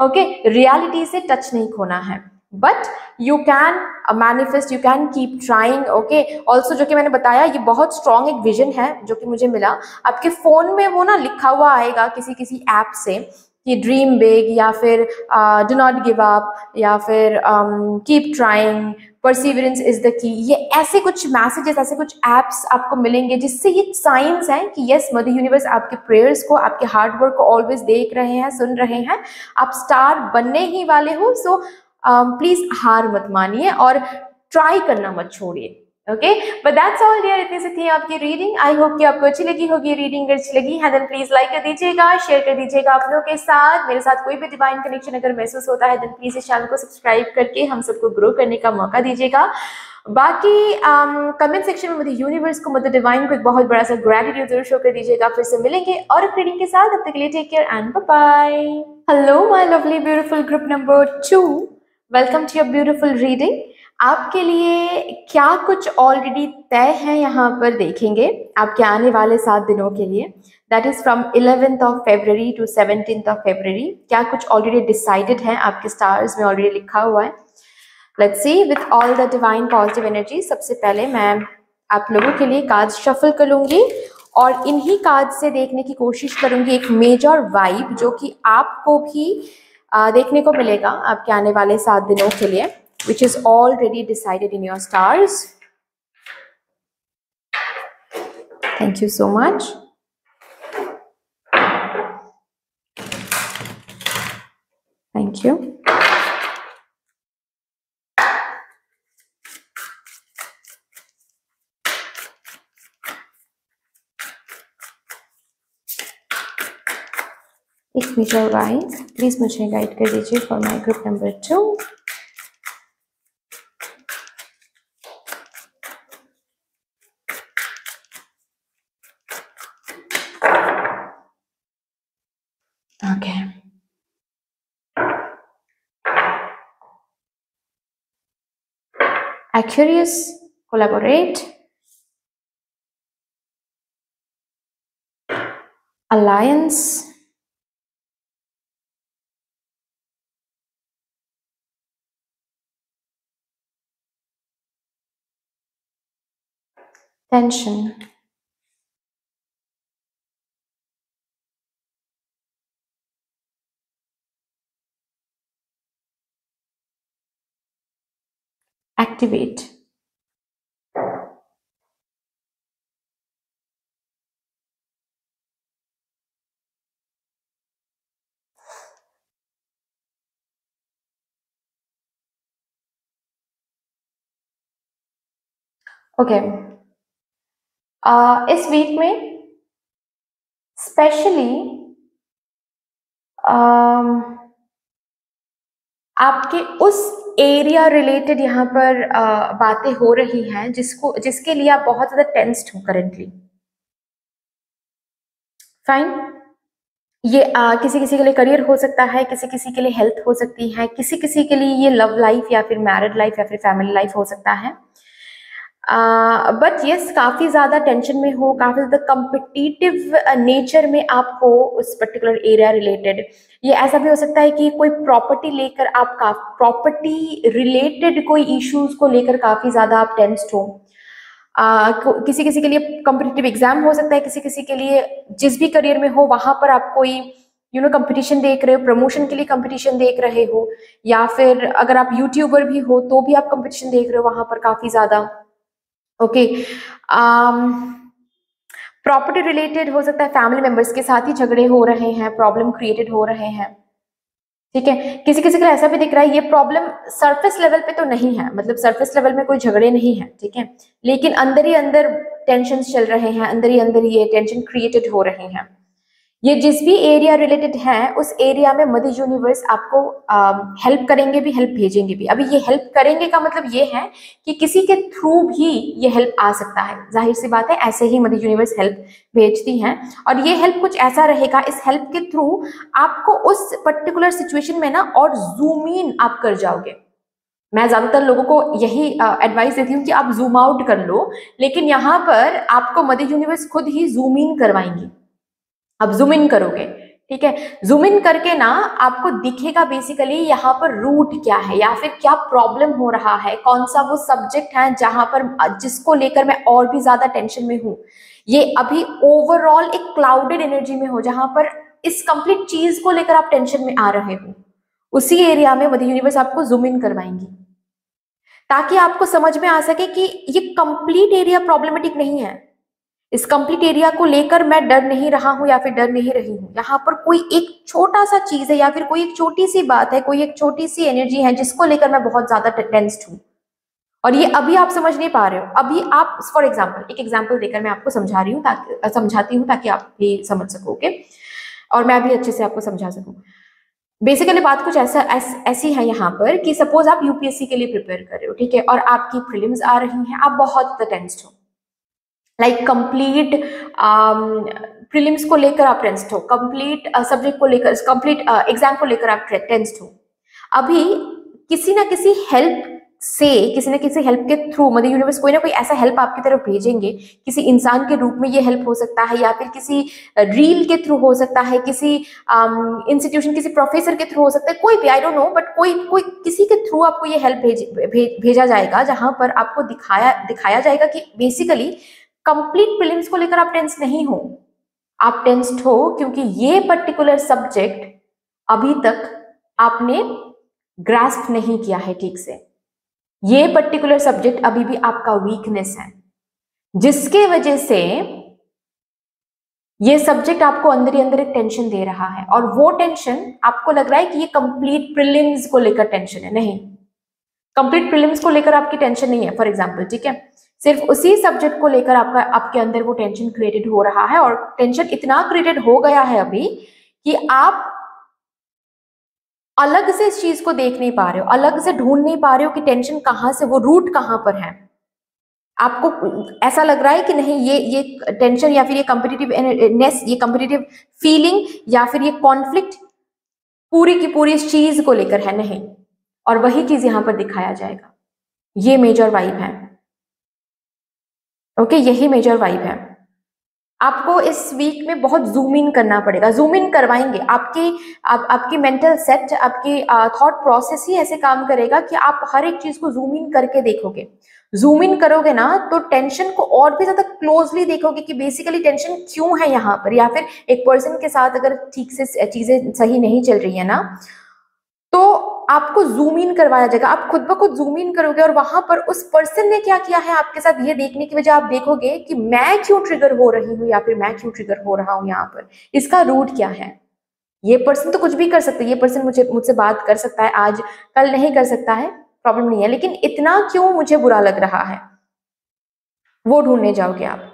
ओके, रियलिटी से टच नहीं खोना है, but you can manifest, you can keep trying. Okay, also जो कि मैंने बताया, ये बहुत स्ट्रॉन्ग एक विजन है जो कि मुझे मिला। आपके फोन में वो ना लिखा हुआ आएगा किसी किसी ऐप से कि ड्रीम बिग, या फिर डू नॉट गिव अप, या फिर keep trying, perseverance is the key. ये ऐसे कुछ मैसेजेस, ऐसे कुछ एप्स आपको मिलेंगे जिससे ये साइंस है कि यस मदर यूनिवर्स आपके प्रेयर्स को, आपके हार्ड वर्क को ऑलवेज देख रहे हैं, सुन रहे हैं। आप स्टार बनने ही वाले हो, सो प्लीज हार मत मानिए और ट्राई करना मत छोड़िए। Okay, but that's all dear, इतनी सी थी आपकी रीडिंग। आई होप कि आपको अच्छी लगी होगी रीडिंग। अच्छी लगी है देन प्लीज लाइक कर दीजिएगा, शेयर कर दीजिएगा आप लोगों के साथ। मेरे साथ कोई भी डिवाइन कनेक्शन अगर महसूस होता है देन प्लीज इस चैनल को सब्सक्राइब करके हम सबको ग्रो करने का मौका दीजिएगा। बाकी कमेंट सेक्शन में मुझे यूनिवर्स को, मदर डिवाइन को एक बहुत बड़ा सा ग्रेटिट्यूड जरूर शो कर दीजिएगा। फिर से मिलेंगे और एक रीडिंग के साथ, तब तक के लिए take care and bye bye. Hello my lovely beautiful group number 2, welcome to your beautiful reading. आपके लिए क्या कुछ ऑलरेडी तय है यहाँ पर देखेंगे आपके आने वाले 7 दिनों के लिए, that is from 11th of February to 17th of February। क्या कुछ ऑलरेडी डिसाइडेड है, आपके स्टार्स में ऑलरेडी लिखा हुआ है। Let's see with all the divine positive energy. सबसे पहले मैं आप लोगों के लिए कार्ड्स शफल कर लूंगी और इन्हीं कार्ड से देखने की कोशिश करूंगी एक मेजर वाइब जो कि आपको भी देखने को मिलेगा आपके आने वाले 7 दिनों के लिए, which is already decided in your stars. Thank you so much. Thank you. एक मेजर वाइब प्लीज मुझे गाइड कर दीजिए for my group number 2। Okay. Aquarius, collaborate. Alliance. Tension. Activate. Okay, इस वीक में स्पेशली आपके उस एरिया रिलेटेड यहाँ पर बातें हो रही हैं जिसके लिए आप बहुत ज्यादा टेंस्ड हो करेंटली। फाइन, ये किसी किसी के लिए करियर हो सकता है, किसी किसी के लिए हेल्थ हो सकती है, किसी किसी के लिए ये लव लाइफ या फिर मैरिड लाइफ या फिर फैमिली लाइफ हो सकता है। बट यस, काफी ज्यादा टेंशन में हो, काफी ज्यादा कम्पिटिटिव नेचर में आप हो उस पर्टिकुलर एरिया रिलेटेड। ये ऐसा भी हो सकता है कि कोई प्रॉपर्टी लेकर आप प्रॉपर्टी रिलेटेड कोई इश्यूज को लेकर काफी ज्यादा आप टेंस्ड हो। किसी किसी के लिए कॉम्पिटिटिव एग्जाम हो सकता है, किसी किसी के लिए जिस भी करियर में हो वहां पर आप कोई कंपटीशन देख रहे हो, प्रमोशन के लिए कंपटीशन देख रहे हो, या फिर अगर आप यूट्यूबर भी हो तो भी आप कंपटीशन देख रहे हो वहां पर काफी ज्यादा। ओके, प्रॉपर्टी रिलेटेड हो सकता है, फैमिली मेंबर्स के साथ ही झगड़े हो रहे हैं, प्रॉब्लम क्रिएटेड हो रहे हैं। ठीक है, किसी किसी के लिए ऐसा भी दिख रहा है ये प्रॉब्लम सरफेस लेवल पे तो नहीं है, मतलब सरफेस लेवल में कोई झगड़े नहीं है, ठीक है, लेकिन अंदर ही अंदर टेंशन चल रहे हैं, अंदर ही अंदर ये टेंशन क्रिएटेड हो रहे हैं। ये जिस भी एरिया रिलेटेड है उस एरिया में मदर यूनिवर्स आपको हेल्प करेंगे भी, हेल्प भेजेंगे भी। अभी ये हेल्प करेंगे का मतलब ये है कि किसी के थ्रू भी ये हेल्प आ सकता है, जाहिर सी बात है, ऐसे ही मदर यूनिवर्स हेल्प भेजती हैं। और ये हेल्प कुछ ऐसा रहेगा, इस हेल्प के थ्रू आपको उस पर्टिकुलर सिचुएशन में ना और जूम इन आप कर जाओगे। मैं ज्यादातर लोगों को यही एडवाइस देती हूँ कि आप जूम आउट कर लो, लेकिन यहाँ पर आपको मदर यूनिवर्स खुद ही जूम इन करवाएंगी। अब जूम इन करोगे, ठीक है, जूम इन करके ना आपको दिखेगा बेसिकली यहाँ पर रूट क्या है या फिर क्या प्रॉब्लम हो रहा है, कौन सा वो सब्जेक्ट है जहां पर जिसको लेकर मैं और भी ज्यादा टेंशन में हूँ। ये अभी ओवरऑल एक क्लाउडेड एनर्जी में हो जहां पर इस कंप्लीट चीज को लेकर आप टेंशन में आ रहे हो, उसी एरिया में मदर यूनिवर्स आपको जूम इन करवाएंगी ताकि आपको समझ में आ सके कि ये कंप्लीट एरिया प्रॉब्लमेटिक नहीं है। इस कंप्लीट एरिया को लेकर मैं डर नहीं रहा हूं या फिर डर नहीं रही हूं। यहाँ पर कोई एक छोटा सा चीज है या फिर कोई एक छोटी सी बात है, कोई एक छोटी सी एनर्जी है जिसको लेकर मैं बहुत ज्यादा टेंस्ड हूं, और ये अभी आप समझ नहीं पा रहे हो। अभी आप फॉर एग्जाम्पल, एक एग्जाम्पल देकर मैं आपको समझाती हूँ ताकि आप भी समझ सकोगे और मैं भी अच्छे से आपको समझा सकूं। बेसिकली बात कुछ ऐसी है यहाँ पर कि सपोज आप यूपीएससी के लिए प्रिपेयर कर रहे हो, ठीक है, और आपकी प्रीलिम्स आ रही हैं, आप बहुत टेंस्ड हो, लाइक कंप्लीट प्रीलिम्स को लेकर आप टेंस्ड हो, कंप्लीट सब्जेक्ट को लेकर, कंप्लीट एग्जाम को लेकर आप टेंस्ड हो। अभी किसी ना किसी हेल्प से, किसी न किसी हेल्प के थ्रू मदर यूनिवर्स कोई ना कोई ऐसा हेल्प आपकी तरफ भेजेंगे। किसी इंसान के रूप में ये हेल्प हो सकता है, या फिर किसी रील के थ्रू हो सकता है, किसी इंस्टीट्यूशन, किसी प्रोफेसर के थ्रू हो सकता है, कोई भी, आई डोंट नो, बट कोई किसी के थ्रू आपको ये हेल्प भेजा जाएगा जहां पर आपको दिखाया जाएगा कि बेसिकली कंप्लीट प्रीलिम्स को लेकर आप टेंस नहीं हो, आप टेंस्ड हो क्योंकि ये पर्टिकुलर सब्जेक्ट अभी तक आपने ग्रास्प नहीं किया है ठीक से। ये पर्टिकुलर सब्जेक्ट अभी भी आपका वीकनेस है, जिसके वजह से ये सब्जेक्ट आपको अंदर ही अंदर एक टेंशन दे रहा है, और वो टेंशन आपको लग रहा है कि ये कंप्लीट प्रीलिम्स को लेकर टेंशन है। नहीं, कंप्लीट प्रीलिम्स को लेकर आपकी टेंशन नहीं है, फॉर एग्जाम्पल, ठीक है, सिर्फ उसी सब्जेक्ट को लेकर आपके अंदर वो टेंशन क्रिएटेड हो रहा है, और टेंशन इतना क्रिएटेड हो गया है अभी कि आप अलग से इस चीज को देख नहीं पा रहे हो, अलग से ढूंढ नहीं पा रहे हो कि टेंशन कहां से, वो रूट कहां पर है। आपको ऐसा लग रहा है कि नहीं, ये टेंशन या फिर ये कॉम्पिटिटिवनेस, ये कॉम्पिटिटिव फीलिंग या फिर ये कॉन्फ्लिक्ट पूरी की पूरी इस चीज को लेकर है, नहीं, और वही चीज यहां पर दिखाया जाएगा। ये मेजर वाइब है। ओके, यही मेजर वाइब है। आपको इस वीक में बहुत जूम इन करना पड़ेगा, जूम इन करवाएंगे। आपकी मेंटल सेट, आपकी थॉट प्रोसेस ही ऐसे काम करेगा कि आप हर एक चीज को जूम इन करके देखोगे। जूम इन करोगे ना तो टेंशन को और भी ज्यादा क्लोजली देखोगे कि बेसिकली टेंशन क्यों है यहाँ पर, या फिर एक पर्सन के साथ अगर ठीक से चीजें सही नहीं चल रही है ना, तो आपको जूम इन करवाया जाएगा। आप खुद ब खुद जूम इन करोगे और वहां पर उस पर्सन ने क्या किया है आपके साथ ये देखने की वजह आप देखोगे कि मैं क्यों ट्रिगर हो रही हूँ या फिर मैं क्यों ट्रिगर हो रहा हूँ यहाँ पर, इसका रूट क्या है। ये पर्सन तो कुछ भी कर सकता है, ये पर्सन मुझसे बात कर सकता है आज, कल नहीं कर सकता है, प्रॉब्लम नहीं है, लेकिन इतना क्यों मुझे बुरा लग रहा है, वो ढूंढने जाओगे आप।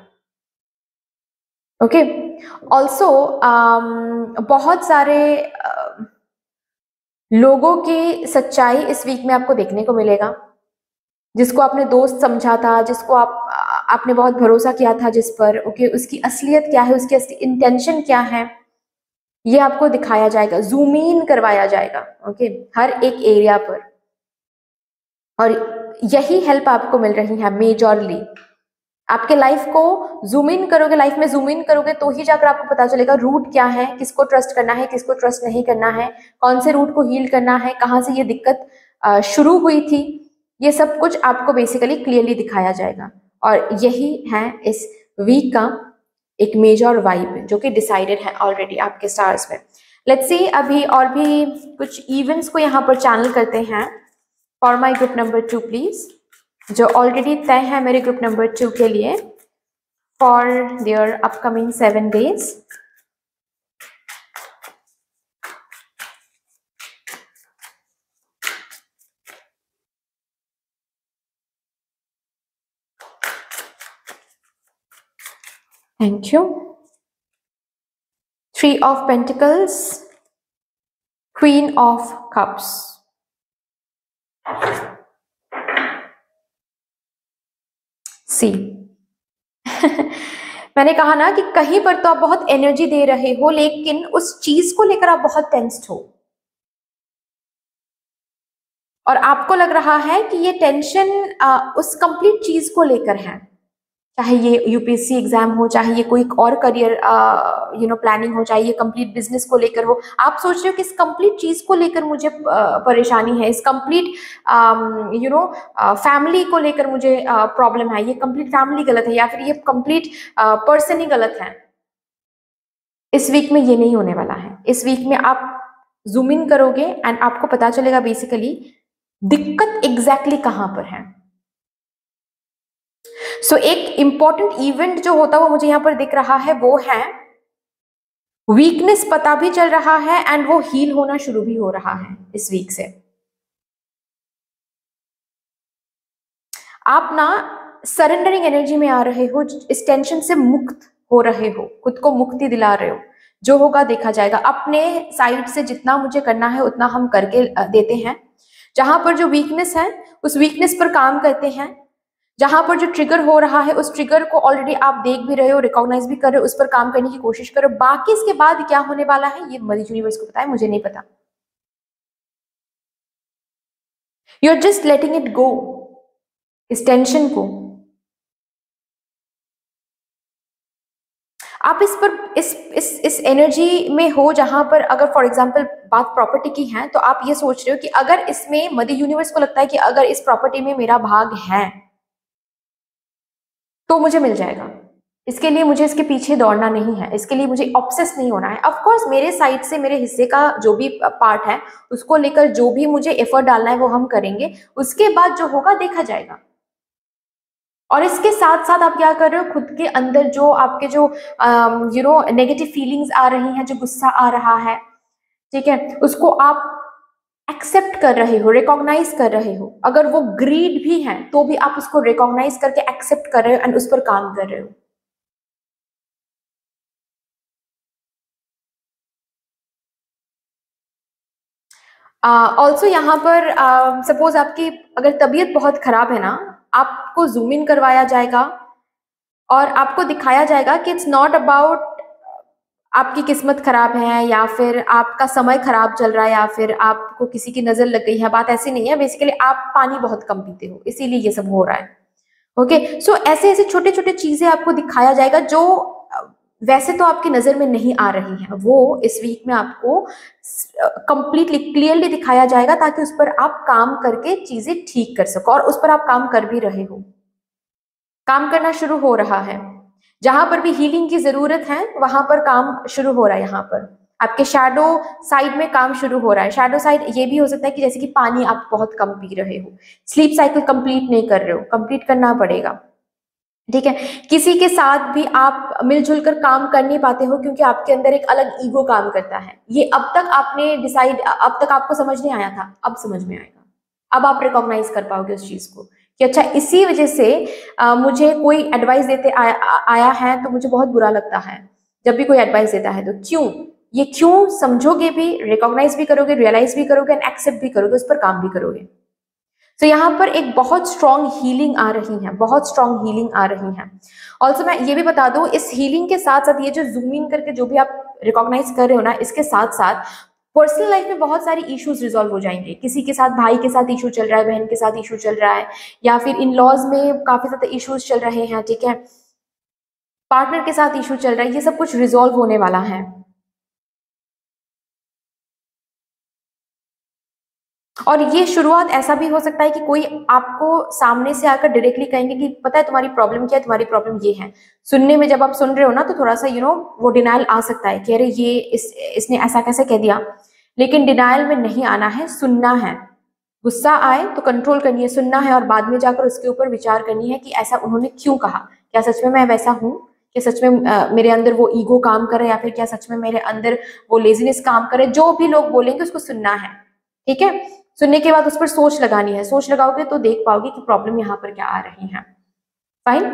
ओके, ऑल्सो बहुत सारे लोगों की सच्चाई इस वीक में आपको देखने को मिलेगा। जिसको आपने दोस्त समझा था, जिसको आपने बहुत भरोसा किया था जिस पर, ओके, उसकी असलियत क्या है, उसकी असली इंटेंशन क्या है, ये आपको दिखाया जाएगा, जूम इन करवाया जाएगा। ओके, हर एक एरिया पर। और यही हेल्प आपको मिल रही है मेजॉरली। आपके लाइफ को जूम इन करोगे, लाइफ में जूम इन करोगे तो ही जाकर आपको पता चलेगा रूट क्या है, किसको ट्रस्ट करना है, किसको ट्रस्ट नहीं करना है, कौन से रूट को हील करना है, कहाँ से ये दिक्कत शुरू हुई थी। ये सब कुछ आपको बेसिकली क्लियरली दिखाया जाएगा। और यही है इस वीक का एक मेजर वाइब जो कि डिसाइडेड है ऑलरेडी आपके स्टार्स में। लेट्स सी अभी और भी कुछ इवेंट्स को यहाँ पर चैनल करते हैं for my group number 2 please, जो ऑलरेडी तय है मेरे ग्रुप नंबर 2 के लिए for their upcoming 7 days। Thank you. 3 of Pentacles, Queen of Cups। सी मैंने कहा ना कि कहीं पर तो आप बहुत एनर्जी दे रहे हो लेकिन उस चीज को लेकर आप बहुत टेंस्ड हो, और आपको लग रहा है कि ये टेंशन उस कंप्लीट चीज को लेकर है, चाहे ये यूपीएससी एग्जाम हो, चाहे ये कोई और करियर प्लानिंग हो, चाहे ये कंप्लीट बिजनेस को लेकर हो। आप सोच रहे हो कि इस कंप्लीट चीज को लेकर मुझे परेशानी है, इस कंप्लीट फैमिली को लेकर मुझे प्रॉब्लम है, ये कंप्लीट फैमिली गलत है या फिर ये कंप्लीट पर्सन ही गलत है। इस वीक में ये नहीं होने वाला है। इस वीक में आप जूम इन करोगे एंड आपको पता चलेगा बेसिकली दिक्कत एग्जैक्टली कहां पर है। सो एक इंपॉर्टेंट इवेंट जो होता है वो मुझे यहां पर दिख रहा है, वो है वीकनेस पता भी चल रहा है एंड वो हील होना शुरू भी हो रहा है इस वीक से। आप ना सरेंडरिंग एनर्जी में आ रहे हो, इस टेंशन से मुक्त हो रहे हो, खुद को मुक्ति दिला रहे हो। जो होगा देखा जाएगा। अपने साइड से जितना मुझे करना है उतना हम करके देते हैं। जहां पर जो वीकनेस है उस वीकनेस पर काम करते हैं। जहां पर जो ट्रिगर हो रहा है उस ट्रिगर को ऑलरेडी आप देख भी रहे हो, रिकॉग्नाइज भी कर रहे हो, उस पर काम करने की कोशिश करो। बाकी इसके बाद क्या होने वाला है ये मदर यूनिवर्स को पता है, मुझे नहीं पता। You are just letting it go, इस टेंशन को। आप इस पर इस एनर्जी में हो जहां पर अगर फॉर एग्जांपल बात प्रॉपर्टी की है तो आप ये सोच रहे हो कि अगर इसमें मदर यूनिवर्स को लगता है कि अगर इस प्रॉपर्टी में मेरा भाग है तो मुझे मिल जाएगा। इसके लिए मुझे इसके पीछे दौड़ना नहीं है, इसके लिए मुझे ऑब्सेस नहीं होना है। ऑफ कोर्स मेरे साइड से मेरे हिस्से का जो भी पार्ट है उसको लेकर जो भी मुझे एफर्ट डालना है वो हम करेंगे, उसके बाद जो होगा देखा जाएगा। और इसके साथ साथ आप क्या कर रहे हो, खुद के अंदर जो आपके जो नेगेटिव फीलिंग्स आ रही हैं, जो गुस्सा आ रहा है, ठीक है, उसको आप एक्सेप्ट कर रहे हो, रिकॉग्नाइज कर रहे हो। अगर वो ग्रीड भी है तो भी आप उसको रिकॉग्नाइज करके एक्सेप्ट कर रहे हो एंड उस पर काम कर रहे हो। ऑल्सो यहाँ पर सपोज आपकी अगर तबीयत बहुत खराब है ना, आपको जूम इन करवाया जाएगा और आपको दिखाया जाएगा कि इट्स नॉट अबाउट आपकी किस्मत खराब है, या फिर आपका समय खराब चल रहा है, या फिर आपको किसी की नजर लग गई है, बात ऐसी नहीं है। बेसिकली आप पानी बहुत कम पीते हो, इसीलिए ये सब हो रहा है। ओके, सो ऐसे ऐसे छोटे छोटे चीजें आपको दिखाया जाएगा जो वैसे तो आपकी नजर में नहीं आ रही है, वो इस वीक में आपको कंप्लीटली क्लियरली दिखाया जाएगा, ताकि उस पर आप काम करके चीजें ठीक कर सको। और उस पर आप काम कर भी रहे हो, काम करना शुरू हो रहा है। जहां पर भी हीलिंग की जरूरत है वहां पर काम शुरू हो रहा है। यहाँ पर आपके शैडो साइड में काम शुरू हो रहा है। शैडो साइड ये भी हो सकता है कि जैसे कि पानी आप बहुत कम पी रहे हो, स्लीप साइकिल कंप्लीट नहीं कर रहे हो, कंप्लीट करना पड़ेगा। ठीक है, किसी के साथ भी आप मिलजुल कर काम कर नहीं पाते हो, क्योंकि आपके अंदर एक अलग ईगो काम करता है। ये अब तक आपने डिसाइड, अब तक आपको समझ नहीं आया था, अब समझ में आएगा। अब आप रिकॉग्नाइज कर पाओगे उस चीज को कि अच्छा, इसी वजह से मुझे कोई एडवाइस देते आया है तो मुझे बहुत बुरा लगता है। जब भी कोई एडवाइस देता है तो क्यों, ये क्यों समझोगे भी, रिकॉग्नाइज भी करोगे, रियलाइज भी करोगे, एंड एक्सेप्ट भी करोगे, उस पर काम भी करोगे। तो यहाँ पर एक बहुत स्ट्रॉन्ग हीलिंग आ रही है, बहुत स्ट्रॉन्ग हीलिंग आ रही है। ऑल्सो मैं ये भी बता दूं, इस हीलिंग के साथ साथ ये जो जूम इन करके जो भी आप रिकॉग्नाइज कर रहे हो ना, इसके साथ साथ पर्सनल लाइफ में बहुत सारी इश्यूज रिजॉल्व हो जाएंगे। किसी के साथ भाई के साथ इशू चल रहा है, बहन के साथ इशू चल रहा है, या फिर इन लॉज में काफी ज्यादा इश्यूज चल रहे हैं। ठीक है, पार्टनर के साथ इशू चल रहा है, ये सब कुछ रिजॉल्व होने वाला है। और ये शुरुआत ऐसा भी हो सकता है कि कोई आपको सामने से आकर डायरेक्टली कहेंगे कि पता है तुम्हारी प्रॉब्लम क्या है, तुम्हारी प्रॉब्लम ये है। सुनने में जब आप सुन रहे हो ना, तो थोड़ा सा वो डिनाइल आ सकता है कि अरे ये इसने ऐसा कैसे कह दिया। लेकिन डिनाइल में नहीं आना है, सुनना है। गुस्सा आए तो कंट्रोल करनी है, सुनना है, और बाद में जाकर उसके ऊपर विचार करनी है कि ऐसा उन्होंने क्यों कहा। क्या सच में मैं वैसा हूँ? क्या सच में मेरे अंदर वो ईगो काम करे, या फिर क्या सच में मेरे अंदर वो लेजीनेस काम करे? जो भी लोग बोलेंगे उसको सुनना है। ठीक है, सुनने के बाद उस पर सोच लगानी है। सोच लगाओगे तो देख पाओगे कि प्रॉब्लम यहाँ पर क्या आ रही है। फाइन।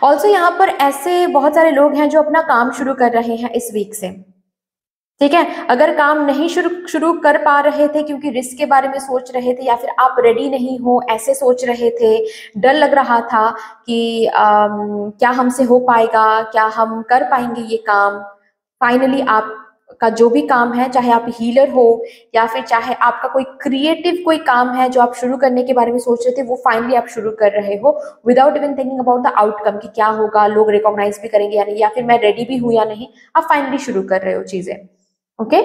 ऑल्सो यहाँ पर ऐसे बहुत सारे लोग हैं जो अपना काम शुरू कर रहे हैं इस वीक से। ठीक है, अगर काम नहीं शुरू शुरू कर पा रहे थे क्योंकि रिस्क के बारे में सोच रहे थे, या फिर आप रेडी नहीं हो ऐसे सोच रहे थे, डर लग रहा था कि क्या हमसे हो पाएगा, क्या हम कर पाएंगे ये काम। फाइनली आपका जो भी काम है, चाहे आप हीलर हो या फिर चाहे आपका कोई क्रिएटिव कोई काम है जो आप शुरू करने के बारे में सोच रहे थे, वो फाइनली आप शुरू कर रहे हो without even thinking about the outcome कि क्या होगा, लोग रिकॉग्नाइज भी करेंगे या नहीं, या फिर मैं रेडी भी हूं या नहीं। आप फाइनली शुरू कर रहे हो चीजें। ओके,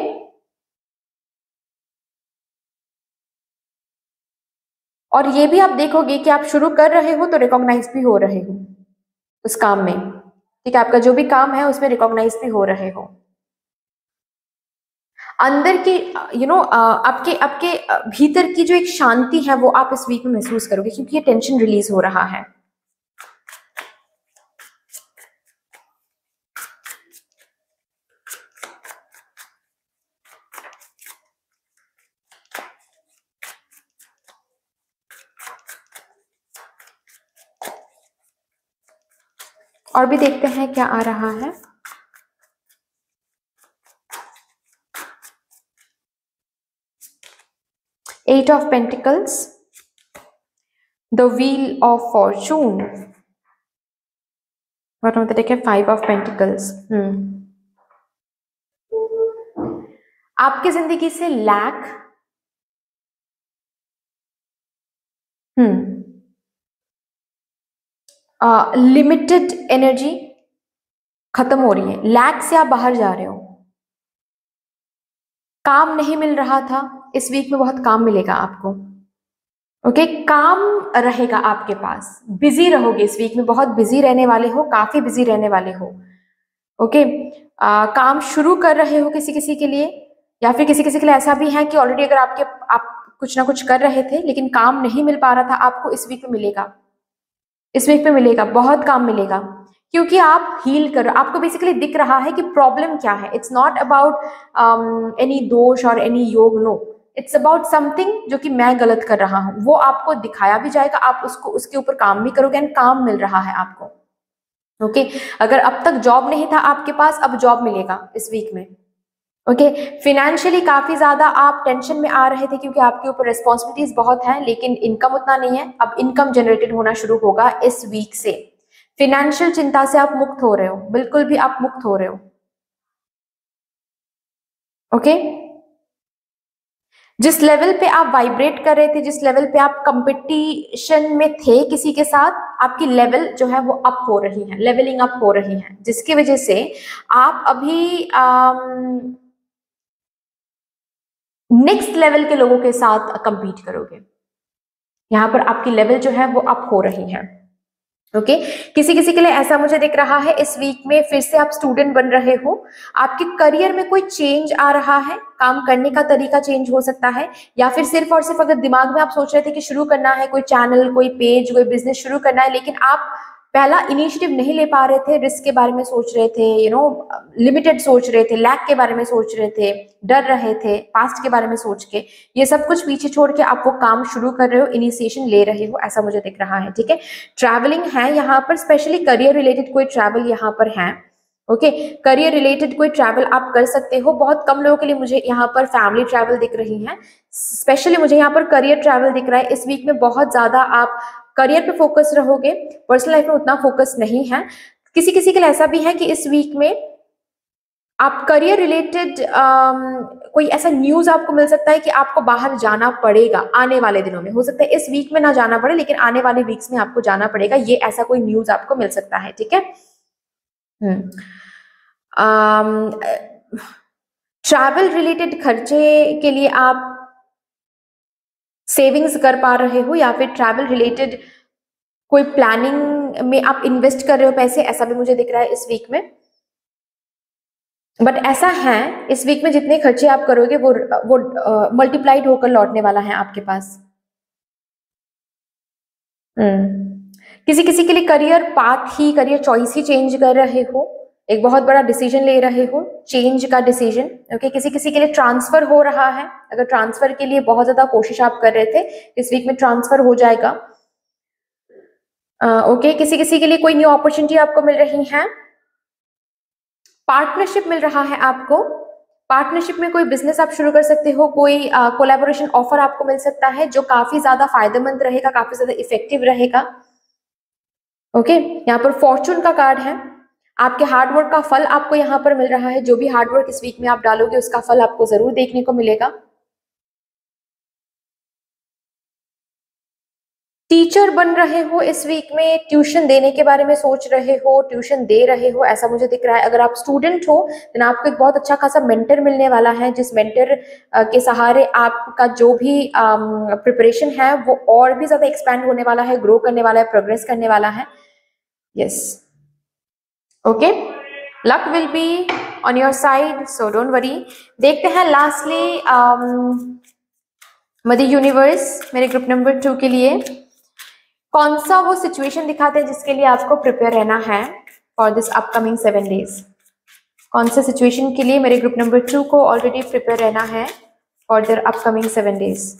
और ये भी आप देखोगे कि आप शुरू कर रहे हो तो रिकॉग्नाइज भी हो रहे हो उस काम में। ठीक है, आपका जो भी काम है उसमें रिकॉग्नाइज भी हो रहे हो। अंदर की आपके आपके भीतर की जो एक शांति है वो आप इस वीक में महसूस करोगे, क्योंकि ये टेंशन रिलीज हो रहा है। और भी देखते हैं क्या आ रहा है। Eight of pentacles, the wheel of fortune, bottom of the deck है फाइव ऑफ पेंटिकल्स। आपकी जिंदगी से लैक, लिमिटेड एनर्जी खत्म हो रही है। लैक से आप बाहर जा रहे हो। काम नहीं मिल रहा था, इस वीक में बहुत काम मिलेगा आपको। ओके, काम रहेगा आपके पास, बिजी रहोगे इस वीक में, बहुत बिजी रहने वाले हो, काफी बिजी रहने वाले हो। ओके, काम शुरू कर रहे हो किसी किसी के लिए, या फिर किसी किसी के लिए ऐसा भी है कि ऑलरेडी अगर आप कुछ ना कुछ कर रहे थे लेकिन काम नहीं मिल पा रहा था, आपको इस वीक में मिलेगा। इस वीक में मिलेगा, बहुत काम मिलेगा, क्योंकि आप हील कर, आपको बेसिकली दिख रहा है कि प्रॉब्लम क्या है। इट्स नॉट अबाउट एनी दोष और एनी योग, नो, इट्स अबाउट समथिंग जो कि मैं गलत कर रहा हूं। वो आपको दिखाया भी जाएगा, आप उसको उसके ऊपर काम भी करोगे, एंड काम मिल रहा है आपको। ओके, अगर अब तक जॉब नहीं था आपके पास, अब जॉब मिलेगा इस वीक में। ओके, फिनेंशियली काफी ज्यादा आप टेंशन में आ रहे थे क्योंकि आपके ऊपर रिस्पॉन्सिबिलिटीज बहुत हैं, लेकिन इनकम उतना नहीं है। अब इनकम जनरेटेड होना शुरू होगा इस वीक से। फिनेंशियल चिंता से आप मुक्त हो रहे हो, बिल्कुल भी आप मुक्त हो रहे हो। ओके, जिस लेवल पे आप वाइब्रेट कर रहे थे, जिस लेवल पे आप कंपटीशन में थे किसी के साथ, आपकी लेवल जो है वो अप हो रही है, लेवलिंग अप हो रही है, जिसकी वजह से आप अभी नेक्स्ट लेवल के लोगों के साथ कंपीट करोगे। यहाँ पर आपकी लेवल जो है वो अप हो रही है। ओके, किसी किसी के लिए ऐसा मुझे दिख रहा है इस वीक में फिर से आप स्टूडेंट बन रहे हो, आपके करियर में कोई चेंज आ रहा है, काम करने का तरीका चेंज हो सकता है, या फिर सिर्फ और सिर्फ अगर दिमाग में आप सोच रहे थे कि शुरू करना है कोई चैनल, कोई पेज, कोई बिजनेस शुरू करना है, लेकिन आप पहला इनिशिएटिव नहीं ले पा रहे थे, रिस्क के बारे में सोच रहे थे, लिमिटेड सोच रहे थे, लैक के बारे में सोच रहे थे, डर रहे थे पास्ट के बारे में सोच के, ये सब कुछ पीछे छोड़ के आप वो काम शुरू कर रहे हो, इनिशिएशन ले रहे हो, ऐसा मुझे दिख रहा है। ठीक है, ट्रैवलिंग है यहाँ पर, स्पेशली करियर रिलेटेड कोई ट्रैवल यहाँ पर है। ओके, करियर रिलेटेड कोई ट्रैवल आप कर सकते हो। बहुत कम लोगों के लिए मुझे यहाँ पर फैमिली ट्रैवल दिख रही है, स्पेशली मुझे यहाँ पर करियर ट्रैवल दिख रहा है। इस वीक में बहुत ज्यादा आप करियर पे फोकस रहोगे, पर्सनल लाइफ में उतना फोकस नहीं है। किसी किसी के लिए ऐसा भी है कि इस वीक में आप करियर रिलेटेड कोई ऐसा न्यूज आपको मिल सकता है कि आपको बाहर जाना पड़ेगा आने वाले दिनों में। हो सकता है इस वीक में ना जाना पड़े, लेकिन आने वाले वीक्स में आपको जाना पड़ेगा, ये ऐसा कोई न्यूज आपको मिल सकता है। ठीक है, ट्रैवल रिलेटेड खर्चे के लिए आप सेविंग्स कर पा रहे हो, या फिर ट्रैवल रिलेटेड कोई प्लानिंग में आप इन्वेस्ट कर रहे हो पैसे, ऐसा भी मुझे दिख रहा है इस वीक में। बट ऐसा है इस वीक में जितने खर्चे आप करोगे वो मल्टीप्लाइड होकर लौटने वाला है आपके पास। किसी किसी के लिए करियर पाथ ही, करियर चॉइस ही चेंज कर रहे हो, एक बहुत बड़ा डिसीजन ले रहे हो, चेंज का डिसीजन। ओके, किसी किसी के लिए ट्रांसफर हो रहा है, अगर ट्रांसफर के लिए बहुत ज्यादा कोशिश आप कर रहे थे, इस वीक में ट्रांसफर हो जाएगा। ओके, किसी किसी के लिए कोई न्यू अपॉर्चुनिटी आपको मिल रही है, पार्टनरशिप मिल रहा है आपको, पार्टनरशिप में कोई बिजनेस आप शुरू कर सकते हो, कोई कोलैबोरेशन ऑफर आपको मिल सकता है जो काफी ज्यादा फायदेमंद रहेगा, काफी ज्यादा इफेक्टिव रहेगा। ओके, यहाँ पर फॉर्चून का कार्ड है, आपके हार्डवर्क का फल आपको यहाँ पर मिल रहा है। जो भी हार्डवर्क इस वीक में आप डालोगे उसका फल आपको जरूर देखने को मिलेगा। टीचर बन रहे हो इस वीक में, ट्यूशन देने के बारे में सोच रहे हो, ट्यूशन दे रहे हो, ऐसा मुझे दिख रहा है। अगर आप स्टूडेंट हो तो आपको एक बहुत अच्छा खासा मेंटर मिलने वाला है, जिस मेंटर के सहारे आपका जो भी प्रिपरेशन है वो और भी ज्यादा एक्सपैंड होने वाला है, ग्रो करने वाला है, प्रोग्रेस करने वाला है। Yes, okay, luck will be on your side, so don't worry. देखते हैं लास्टली मदर यूनिवर्स मेरे ग्रुप नंबर 2 के लिए कौन सा वो सिचुएशन दिखाते हैं जिसके लिए आपको प्रिपेयर रहना है फॉर दिस अपकमिंग 7 डेज। कौन से सिचुएशन के लिए मेरे ग्रुप नंबर 2 को ऑलरेडी प्रिपेयर रहना है for their upcoming 7 days.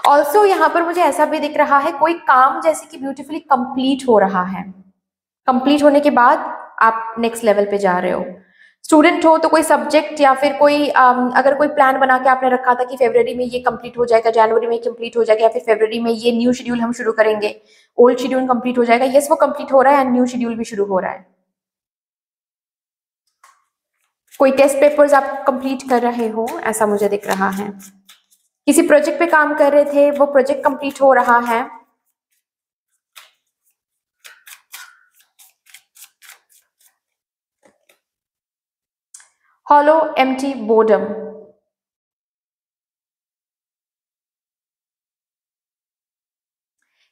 Also यहाँ पर मुझे ऐसा भी दिख रहा है, कोई काम जैसे कि ब्यूटीफुली कंप्लीट हो रहा है, कंप्लीट होने के बाद आप नेक्स्ट लेवल पे जा रहे हो। स्टूडेंट हो तो कोई सब्जेक्ट या फिर कोई अगर कोई प्लान बना के आपने रखा था कि फरवरी में ये कंप्लीट हो जाएगा, जनवरी में कंप्लीट हो जाएगा, या फिर फरवरी में ये न्यू शेड्यूल हम शुरू करेंगे, ओल्ड शेड्यूल कंप्लीट हो जाएगा, यस वो कंप्लीट हो रहा है एंड न्यू शेड्यूल भी शुरू हो रहा है। कोई टेस्ट पेपर्स आप कंप्लीट कर रहे हो, ऐसा मुझे दिख रहा है। किसी प्रोजेक्ट पे काम कर रहे थे, वो प्रोजेक्ट कंप्लीट हो रहा है। हॉलो एम्प्टी बोर्डम,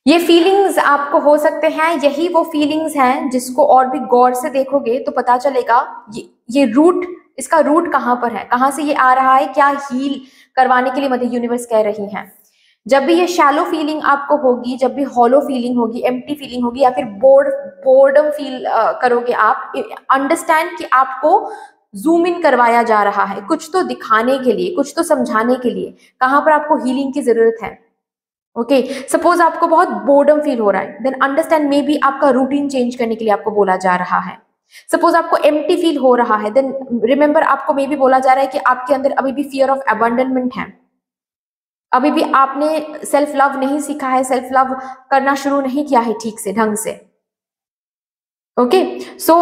ये फीलिंग्स आपको हो सकते हैं, यही वो फीलिंग्स हैं जिसको और भी गौर से देखोगे तो पता चलेगा ये रूट, इसका रूट कहाँ पर है, कहाँ से ये आ रहा है, क्या हील करवाने के लिए मदर यूनिवर्स कह रही हैं। जब भी ये शैलो फीलिंग आपको होगी, जब भी हॉलो फीलिंग होगी, एम्प्टी फीलिंग होगी, या फिर बोर्डम फील करोगे आप, अंडरस्टैंड कि आपको जूम इन करवाया जा रहा है, कुछ तो दिखाने के लिए, कुछ तो समझाने के लिए, कहाँ पर आपको हीलिंग की जरूरत है। ओके, सपोज आपको बहुत बोर्डम फील हो रहा है, देन अंडरस्टैंड मे बी आपका रूटीन चेंज करने के लिए आपको बोला जा रहा है। सपोज आपको एम्प्टी फील हो रहा है, देन रिमेंबर आपको मे भी बोला जा रहा है कि आपके अंदर अभी भी फियर ऑफ अबंडनमेंट है, अभी भी आपने सेल्फ लव नहीं सीखा है, सेल्फ लव करना शुरू नहीं किया है ठीक से, ढंग से। ओके, सो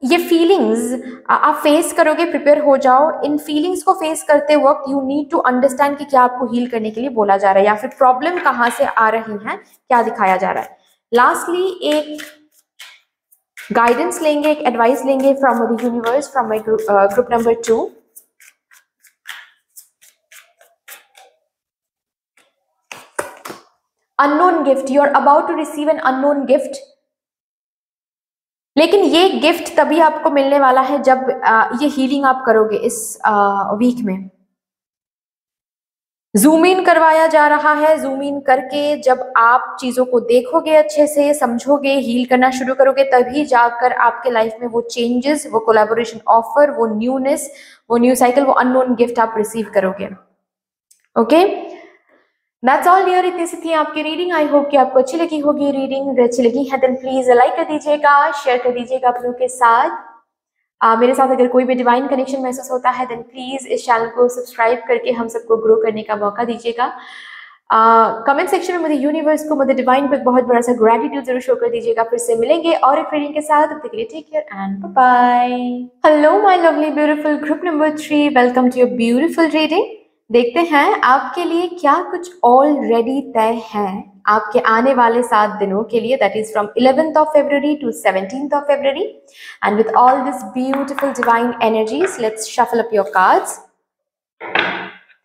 ये फीलिंग्स आप फेस करोगे, प्रिपेयर हो जाओ। इन फीलिंग्स को फेस करते वक्त यू नीड टू अंडरस्टैंड कि क्या आपको हील करने के लिए बोला जा रहा है, या फिर प्रॉब्लम कहाँ से आ रही है, क्या दिखाया जा रहा है। लास्टली एक गाइडेंस लेंगे, एक एडवाइस लेंगे from the universe, from my group number 2। Unknown gift, you are about to receive an unknown gift. लेकिन ये गिफ्ट तभी आपको मिलने वाला है जब ये हीलिंग आप करोगे इस वीक में। जूम इन करवाया जा रहा है, जूम इन करके जब आप चीजों को देखोगे, अच्छे से समझोगे, हील करना शुरू करोगे, तभी जाकर आपके लाइफ में वो चेंजेस, वो कोलैबोरेशन ऑफर, वो न्यूनेस, वो न्यू साइकिल, वो अननोन गिफ्ट आप रिसीव करोगे। Okay, that's all dear. इतनी सी थी आपकी रीडिंग। आई होप कि आपको अच्छी लगी होगी रीडिंग। अच्छी लगी है देन प्लीज लाइक कर दीजिएगा, शेयर कर दीजिएगा अपनों के साथ। मेरे साथ अगर कोई भी डिवाइन कनेक्शन महसूस होता है देन प्लीज इस चैनल को सब्सक्राइब करके हम सबको ग्रो करने का मौका दीजिएगा। कमेंट सेक्शन में मुझे यूनिवर्स को, मुझे डिवाइन पे बहुत बड़ा सा ग्रेटिट्यूड जरूर शो कर दीजिएगा। फिर से मिलेंगे और एक रीडिंग के साथ, तब तक के लिए take care and bye. Hello my lovely beautiful group number 3, welcome to your beautiful reading. देखते हैं आपके लिए क्या कुछ ऑलरेडी तय है आपके आने वाले 7 दिनों के लिए, that is from 11th of February to 17th of February. And with all this beautiful divine energies, let's shuffle up your cards.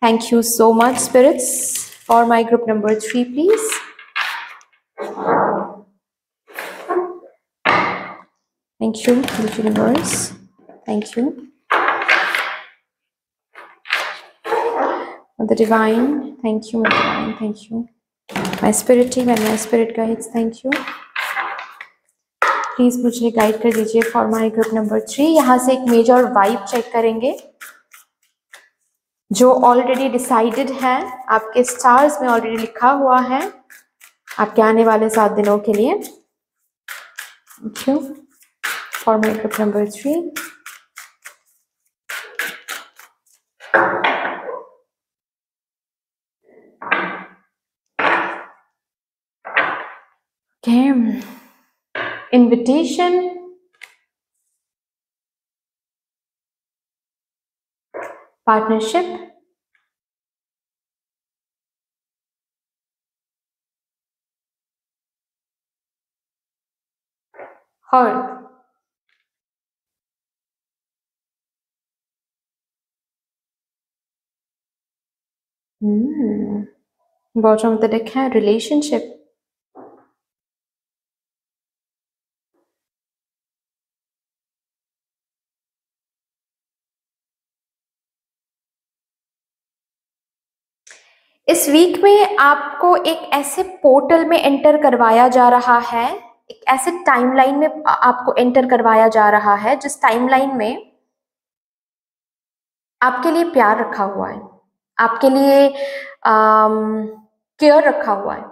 Thank you so much, spirits. For my group number 3, please. Thank you, universe. Thank you. The divine, thank you, my divine, thank you. My spirit team and my spirit guides, thank you. Please मुझे गाइड कर दीजिए फॉर माई ग्रुप नंबर 3। यहाँ से एक मेजर वाइब चेक करेंगे जो ऑलरेडी डिसाइडेड है, आपके स्टार्स में ऑलरेडी लिखा हुआ है आपके आने वाले 7 दिनों के लिए। Thank you for my group number 3। Invitation, partnership, hearth, bottom of the deck है relationship, इस वीक में आपको एक ऐसे पोर्टल में एंटर करवाया जा रहा है, एक ऐसे टाइमलाइन में आपको एंटर करवाया जा रहा है जिस टाइमलाइन में आपके लिए प्यार रखा हुआ है, आपके लिए केयर रखा हुआ है,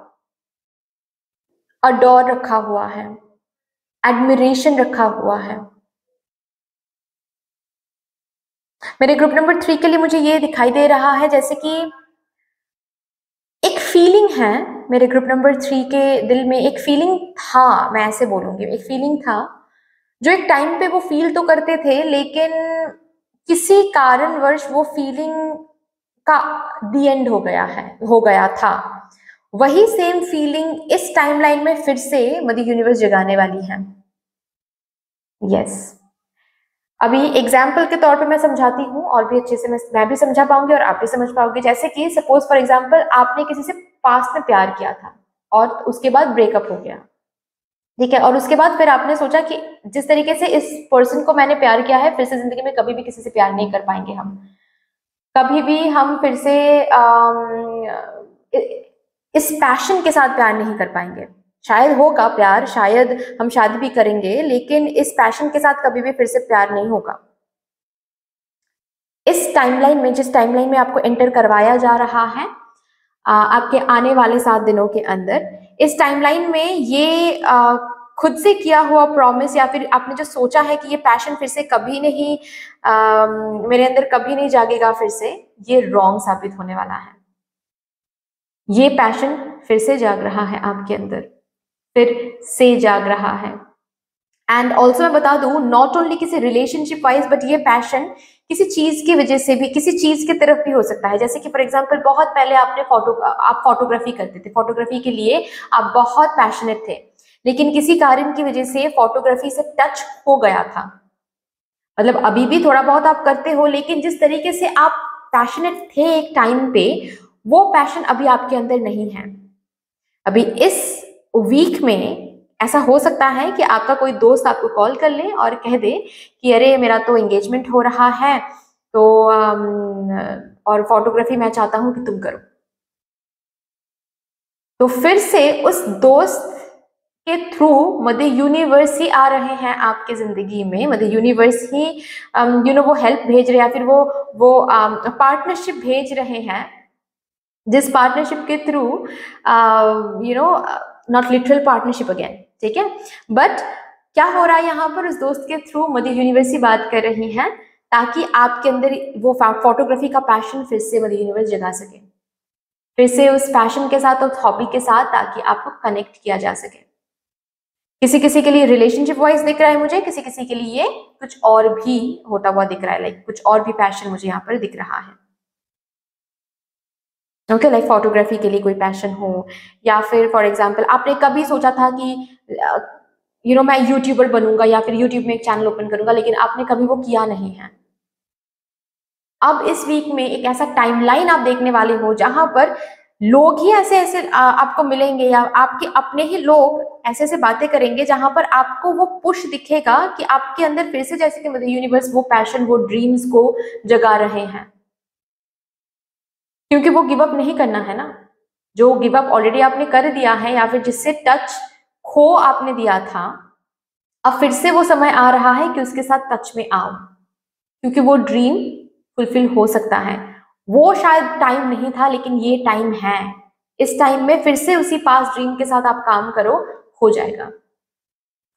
अडोर रखा हुआ है, एडमिरेशन रखा हुआ है। मेरे ग्रुप नंबर 3 के लिए मुझे ये दिखाई दे रहा है जैसे कि एक फीलिंग है, मेरे ग्रुप नंबर 3 के दिल में एक फीलिंग था, मैं ऐसे बोलूंगी, एक फीलिंग था जो एक टाइम पे वो फील तो करते थे, लेकिन किसी कारणवश वो फीलिंग का दी एंड हो गया था। वही सेम फीलिंग इस टाइमलाइन में फिर से मदर यूनिवर्स जगाने वाली है। यस, अभी एग्जाम्पल के तौर पे मैं समझाती हूँ और भी अच्छे से मैं भी समझा पाऊंगी और आप भी समझ पाओगे। जैसे कि सपोज फॉर एग्जाम्पल आपने किसी से पास्ट में प्यार किया था और उसके बाद ब्रेकअप हो गया, ठीक है, और उसके बाद फिर आपने सोचा कि जिस तरीके से इस पर्सन को मैंने प्यार किया है, फिर से जिंदगी में कभी भी किसी से प्यार नहीं कर पाएंगे हम, कभी भी हम फिर से इस पैशन के साथ प्यार नहीं कर पाएंगे। शायद होगा प्यार, शायद हम शादी भी करेंगे, लेकिन इस पैशन के साथ कभी भी फिर से प्यार नहीं होगा। इस टाइमलाइन में, जिस टाइमलाइन में आपको एंटर करवाया जा रहा है आपके आने वाले 7 दिनों के अंदर, इस टाइमलाइन में ये खुद से किया हुआ प्रॉमिस या फिर आपने जो सोचा है कि ये पैशन फिर से कभी नहीं मेरे अंदर कभी नहीं जागेगा फिर से, ये रॉन्ग साबित होने वाला है। ये पैशन फिर से जाग रहा है आपके अंदर, फिर से जाग रहा है। एंड ऑल्सो मैं बता दूं, नॉट ओनली किसी रिलेशनशिप वाइज, बट ये पैशन किसी चीज की वजह से भी, किसी चीज की तरफ भी हो सकता है। जैसे कि फॉर एग्जांपल बहुत पहले आप फोटोग्राफी करते थे, फोटोग्राफी के लिए आप बहुत पैशनेट थे, लेकिन किसी कारण की वजह से फोटोग्राफी से टच हो गया था। मतलब अभी भी थोड़ा बहुत आप करते हो, लेकिन जिस तरीके से आप पैशनेट थे एक टाइम पे, वो पैशन अभी आपके अंदर नहीं है। अभी इस वीक में ऐसा हो सकता है कि आपका कोई दोस्त आपको कॉल कर ले और कह दे कि अरे मेरा तो एंगेजमेंट हो रहा है, तो और फोटोग्राफी मैं चाहता हूं कि तुम करो। तो फिर से उस दोस्त के थ्रू मदर यूनिवर्स ही आ रहे हैं आपके जिंदगी में। मदर यूनिवर्स ही वो हेल्प भेज रहे हैं, या फिर वो पार्टनरशिप भेज रहे हैं, जिस पार्टनरशिप के through not literal partnership again, ठीक है, बट क्या हो रहा है यहाँ पर, उस दोस्त के थ्रू मदर यूनिवर्स ही बात कर रही हैं, ताकि आपके अंदर वो फोटोग्राफी का पैशन फिर से मदर यूनिवर्स जगा सके, फिर से उस पैशन के साथ, उस हॉबी के साथ, ताकि आपको कनेक्ट किया जा सके। किसी किसी के लिए रिलेशनशिप वाइज दिख रहा है मुझे, किसी किसी के लिए कुछ और भी होता हुआ दिख रहा है, लाइक कुछ और भी पैशन मुझे यहाँ पर दिख रहा है। ओके, लाइक फोटोग्राफी के लिए कोई पैशन हो, या फिर फॉर एग्जांपल आपने कभी सोचा था कि मैं यूट्यूबर बनूंगा या फिर यूट्यूब में एक चैनल ओपन करूंगा, लेकिन आपने कभी वो किया नहीं है। अब इस वीक में एक ऐसा टाइमलाइन आप देखने वाले हो जहां पर लोग ही ऐसे ऐसे आपको मिलेंगे, या आपके अपने ही लोग ऐसे ऐसे बातें करेंगे जहां पर आपको वो पुश दिखेगा कि आपके अंदर फिर से, जैसे कि मदर यूनिवर्स वो पैशन, वो ड्रीम्स को जगा रहे हैं। क्योंकि वो गिव अप नहीं करना है ना। जो गिव अप ऑलरेडी आपने कर दिया है, या फिर जिससे टच खो आपने दिया था, अब फिर से वो समय आ रहा है कि उसके साथ टच में आओ, क्योंकि वो ड्रीम फुलफिल हो सकता है। वो शायद टाइम नहीं था, लेकिन ये टाइम है। इस टाइम में फिर से उसी पास ड्रीम के साथ आप काम करो, हो जाएगा,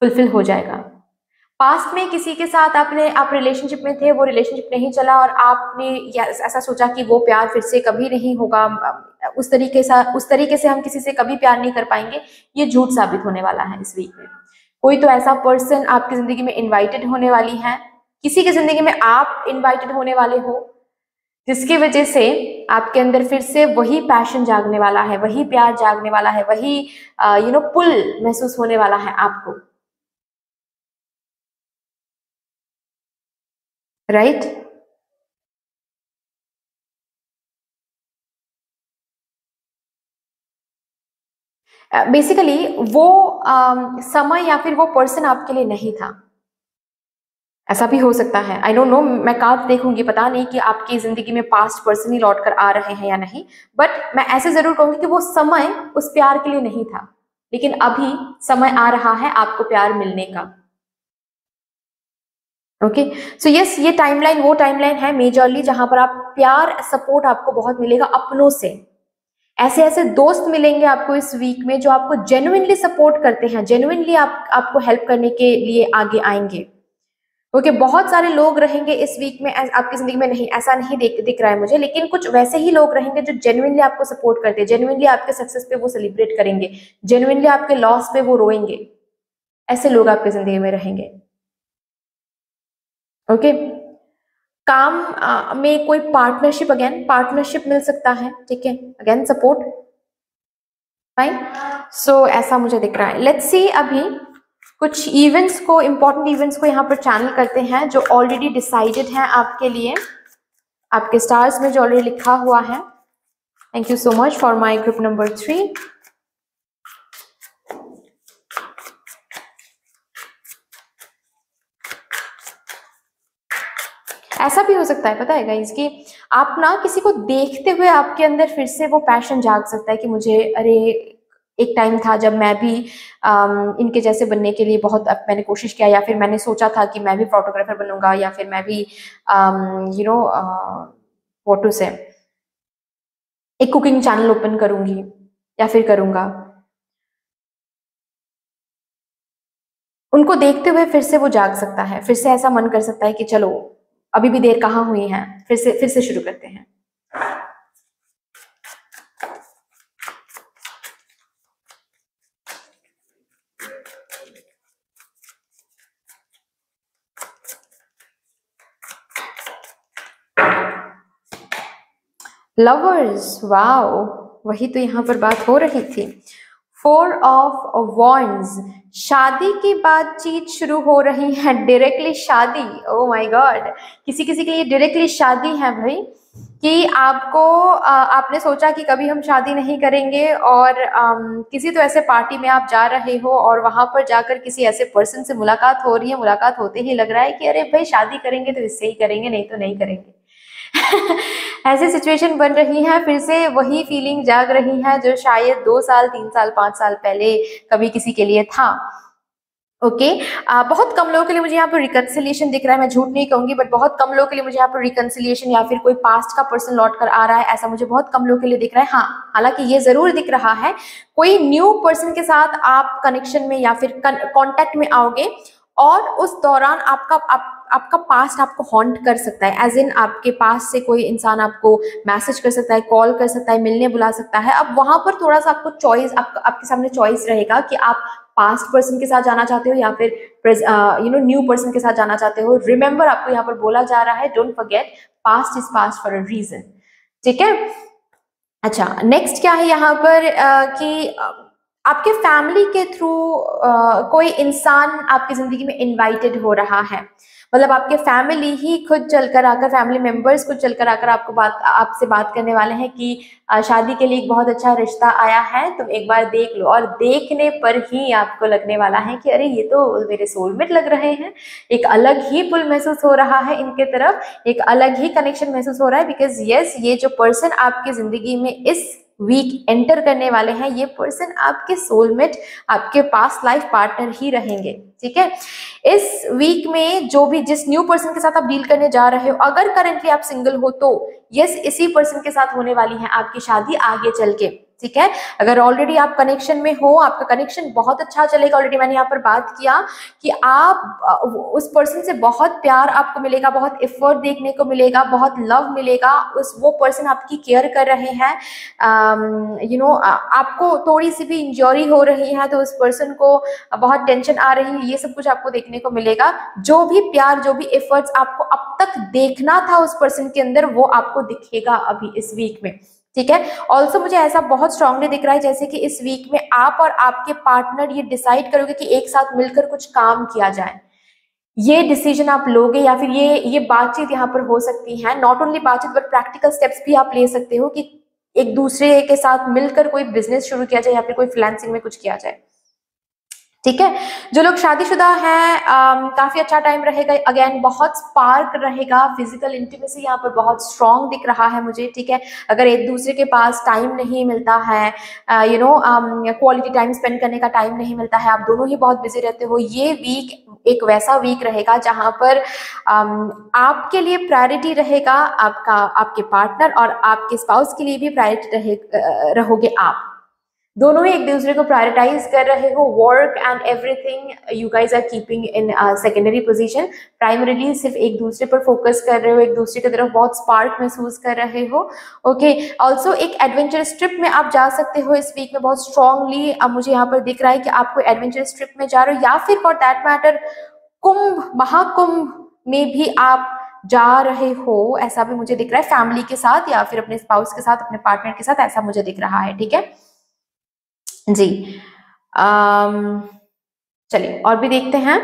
फुलफिल हो जाएगा। पास्ट में किसी के साथ आप रिलेशनशिप में थे, वो रिलेशनशिप नहीं चला और आपने ऐसा सोचा कि वो प्यार फिर से कभी नहीं होगा, उस तरीके से हम किसी से कभी प्यार नहीं कर पाएंगे, ये झूठ साबित होने वाला है इस वीक में। कोई तो ऐसा पर्सन आपकी जिंदगी में इनवाइटेड होने वाली है, किसी की जिंदगी में आप इनवाइटेड होने वाले हो, जिसकी वजह से आपके अंदर फिर से वही पैशन जागने वाला है, वही प्यार जागने वाला है, वही पुल महसूस होने वाला है आपको, राइट। बेसिकली वो समय या फिर वो पर्सन आपके लिए नहीं था। ऐसा भी हो सकता है, आई डोंट नो, मैं कार्ड देखूंगी, पता नहीं कि आपकी जिंदगी में पास्ट पर्सन ही लौट कर आ रहे हैं या नहीं, बट मैं ऐसे जरूर कहूंगी कि वो समय उस प्यार के लिए नहीं था, लेकिन अभी समय आ रहा है आपको प्यार मिलने का। ओके, सो यस, ये टाइमलाइन वो टाइमलाइन है मेजरली जहां पर आप प्यार, सपोर्ट आपको बहुत मिलेगा अपनों से। ऐसे ऐसे दोस्त मिलेंगे आपको इस वीक में जो आपको जेन्युइनली सपोर्ट करते हैं, जेन्युइनली आपको हेल्प करने के लिए आगे आएंगे। ओके, बहुत सारे लोग रहेंगे इस वीक में आपकी जिंदगी में, नहीं ऐसा नहीं दिख रहा है मुझे, लेकिन कुछ वैसे ही लोग रहेंगे जो जेन्युइनली आपको सपोर्ट करते हैं, जेन्युइनली आपके सक्सेस पे वो सेलिब्रेट करेंगे, जेन्युइनली आपके लॉस पे वो रोएंगे। ऐसे लोग आपकी जिंदगी में रहेंगे। ओके, काम में कोई पार्टनरशिप, अगेन पार्टनरशिप मिल सकता है, ठीक है, अगेन सपोर्ट, फाइन। सो ऐसा मुझे दिख रहा है। लेट्स सी अभी कुछ इवेंट्स को, इंपॉर्टेंट इवेंट्स को यहाँ पर चैनल करते हैं जो ऑलरेडी डिसाइडेड हैं आपके लिए, आपके स्टार्स में जो ऑलरेडी लिखा हुआ है। Thank you so much for my group number 3। ऐसा भी हो सकता है, पता है गाइस, कि आप ना किसी को देखते हुए आपके अंदर फिर से वो पैशन जाग सकता है कि मुझे, अरे एक टाइम था जब मैं भी इनके जैसे बनने के लिए बहुत मैंने कोशिश किया, या फिर मैंने सोचा था कि मैं भी फोटोग्राफर बनूंगा, या फिर मैं भी फोटो से एक कुकिंग चैनल ओपन करूंगी या फिर करूंगा। उनको देखते हुए फिर से वो जाग सकता है, फिर से ऐसा मन कर सकता है कि चलो अभी भी देर कहाँ हुई है, फिर से शुरू करते हैं। लवर्स, वाओ, वही तो यहाँ पर बात हो रही थी। 4 ऑफ वॉन्ड्स, शादी की बातचीत शुरू हो रही है, डायरेक्टली शादी। ओ माय गॉड, किसी किसी के लिए डायरेक्टली शादी है भाई, कि आपको आपने सोचा कि कभी हम शादी नहीं करेंगे, और किसी तो ऐसे पार्टी में आप जा रहे हो और वहां पर जाकर किसी ऐसे पर्सन से मुलाकात हो रही है, मुलाकात होते ही लग रहा है कि अरे भाई शादी करेंगे तो इससे ही करेंगे, नहीं तो नहीं करेंगे। ऐसी सिचुएशन बन रही है, फिर से वही फीलिंग जाग रही है जो शायद 2 साल 3 साल 5 साल पहले कभी किसी के लिए था। ओके, बहुत कम लोगों के लिए मुझे यहाँ पर रिकंसिलिएशन दिख रहा है, मैं झूठ नहीं कहूंगी, बट बहुत कम लोगों के लिए मुझे यहाँ पर रिकंसिलिएशन या फिर कोई पास्ट का पर्सन लौट कर आ रहा है, ऐसा मुझे बहुत कम लोगों के लिए दिख रहा है। हाँ, हालांकि ये जरूर दिख रहा है कोई न्यू पर्सन के साथ आप कनेक्शन में या फिर कॉन्टेक्ट में आओगे, और उस दौरान आपका पास्ट आपको हॉन्ट कर सकता है, एज इन आपके पास से कोई इंसान आपको मैसेज कर सकता है, कॉल कर सकता है, मिलने बुला सकता है। अब वहां पर थोड़ा सा आपको चॉइस, आपके सामने चॉइस रहेगा कि आप पास्ट पर्सन के साथ जाना चाहते हो या फिर न्यू पर्सन के साथ जाना चाहते हो। रिमेंबर, आपको यहाँ पर बोला जा रहा है, don't forget, past is past for a reason. ठीक है, अच्छा, नेक्स्ट क्या है यहाँ पर कि आपके फैमिली के थ्रू कोई इंसान आपकी जिंदगी में इनवाइटेड हो रहा है, मतलब आपके फैमिली ही खुद चलकर आकर, फैमिली मेंबर्स खुद चलकर आकर आपसे बात करने वाले हैं कि शादी के लिए एक बहुत अच्छा रिश्ता आया है, तुम एक बार देख लो। और देखने पर ही आपको लगने वाला है कि अरे ये तो मेरे सोलमेट लग रहे हैं, एक अलग ही पुल महसूस हो रहा है इनके तरफ, एक अलग ही कनेक्शन महसूस हो रहा है, बिकॉज यस, ये जो पर्सन आपकी जिंदगी में इस वीक एंटर करने वाले हैं, ये पर्सन आपके सोलमेट, आपके पास्ट लाइफ पार्टनर ही रहेंगे। ठीक है, इस वीक में जो भी जिस न्यू पर्सन के साथ आप डील करने जा रहे हो, अगर करेंटली आप सिंगल हो तो यस, इसी पर्सन के साथ होने वाली है आपकी शादी आगे चल के। ठीक है, अगर ऑलरेडी आप कनेक्शन में हो, आपका कनेक्शन बहुत अच्छा चलेगा। ऑलरेडी मैंने यहाँ पर बात किया कि आप उस पर्सन से बहुत प्यार आपको मिलेगा, बहुत एफर्ट देखने को मिलेगा, बहुत लव मिलेगा, वो पर्सन आपकी केयर कर रहे हैं। आपको थोड़ी सी भी इंजरी हो रही है तो उस पर्सन को बहुत टेंशन आ रही है, ये सब कुछ आपको देखने को मिलेगा। जो भी प्यार, जो भी एफर्ट्स आपको अब तक देखना था उस पर्सन के अंदर, वो आपको दिखेगा अभी इस वीक में। ठीक है, ऑल्सो मुझे ऐसा बहुत स्ट्रांगली दिख रहा है जैसे कि इस वीक में आप और आपके पार्टनर ये डिसाइड करोगे कि एक साथ मिलकर कुछ काम किया जाए। ये डिसीजन आप लोगे, या फिर ये बातचीत यहाँ पर हो सकती है, नॉट ओनली बातचीत बट प्रैक्टिकल स्टेप्स भी आप ले सकते हो कि एक दूसरे के साथ मिलकर कोई बिजनेस शुरू किया जाए या फिर कोई फ्रीलांसिंग में कुछ किया जाए। ठीक है, जो लोग शादीशुदा हैं, काफी अच्छा टाइम रहेगा। अगेन बहुत स्पार्क रहेगा, फिजिकल इंटीमेसी यहाँ पर बहुत स्ट्रांग दिख रहा है मुझे। ठीक है, अगर एक दूसरे के पास टाइम नहीं मिलता है, क्वालिटी टाइम स्पेंड करने का टाइम नहीं मिलता है, आप दोनों ही बहुत बिजी रहते हो, ये वीक एक वैसा वीक रहेगा जहां पर आपके लिए प्रायोरिटी रहेगा आपके पार्टनर, और आपके स्पाउस के लिए भी प्रायोरिटी रहोगे आप। दोनों ही एक दूसरे को प्रायोरिटाइज कर रहे हो। Work and everything you guys are keeping in secondary position, primarily सिर्फ एक दूसरे पर फोकस कर रहे हो, एक दूसरे की तरफ बहुत स्पार्क महसूस कर रहे हो। ओके, ऑल्सो एक एडवेंचरस ट्रिप में आप जा सकते हो इस वीक में बहुत स्ट्रांगली। अब मुझे यहाँ पर दिख रहा है कि आप कोई एडवेंचरस ट्रिप में जा रहे हो, या फिर फॉर दैट मैटर कुंभ, महाकुंभ में भी आप जा रहे हो, ऐसा भी मुझे दिख रहा है, फैमिली के साथ या फिर अपने स्पाउस के साथ, अपने पार्टनर के साथ, ऐसा मुझे दिख रहा है। ठीक है जी, चलिए और भी देखते हैं।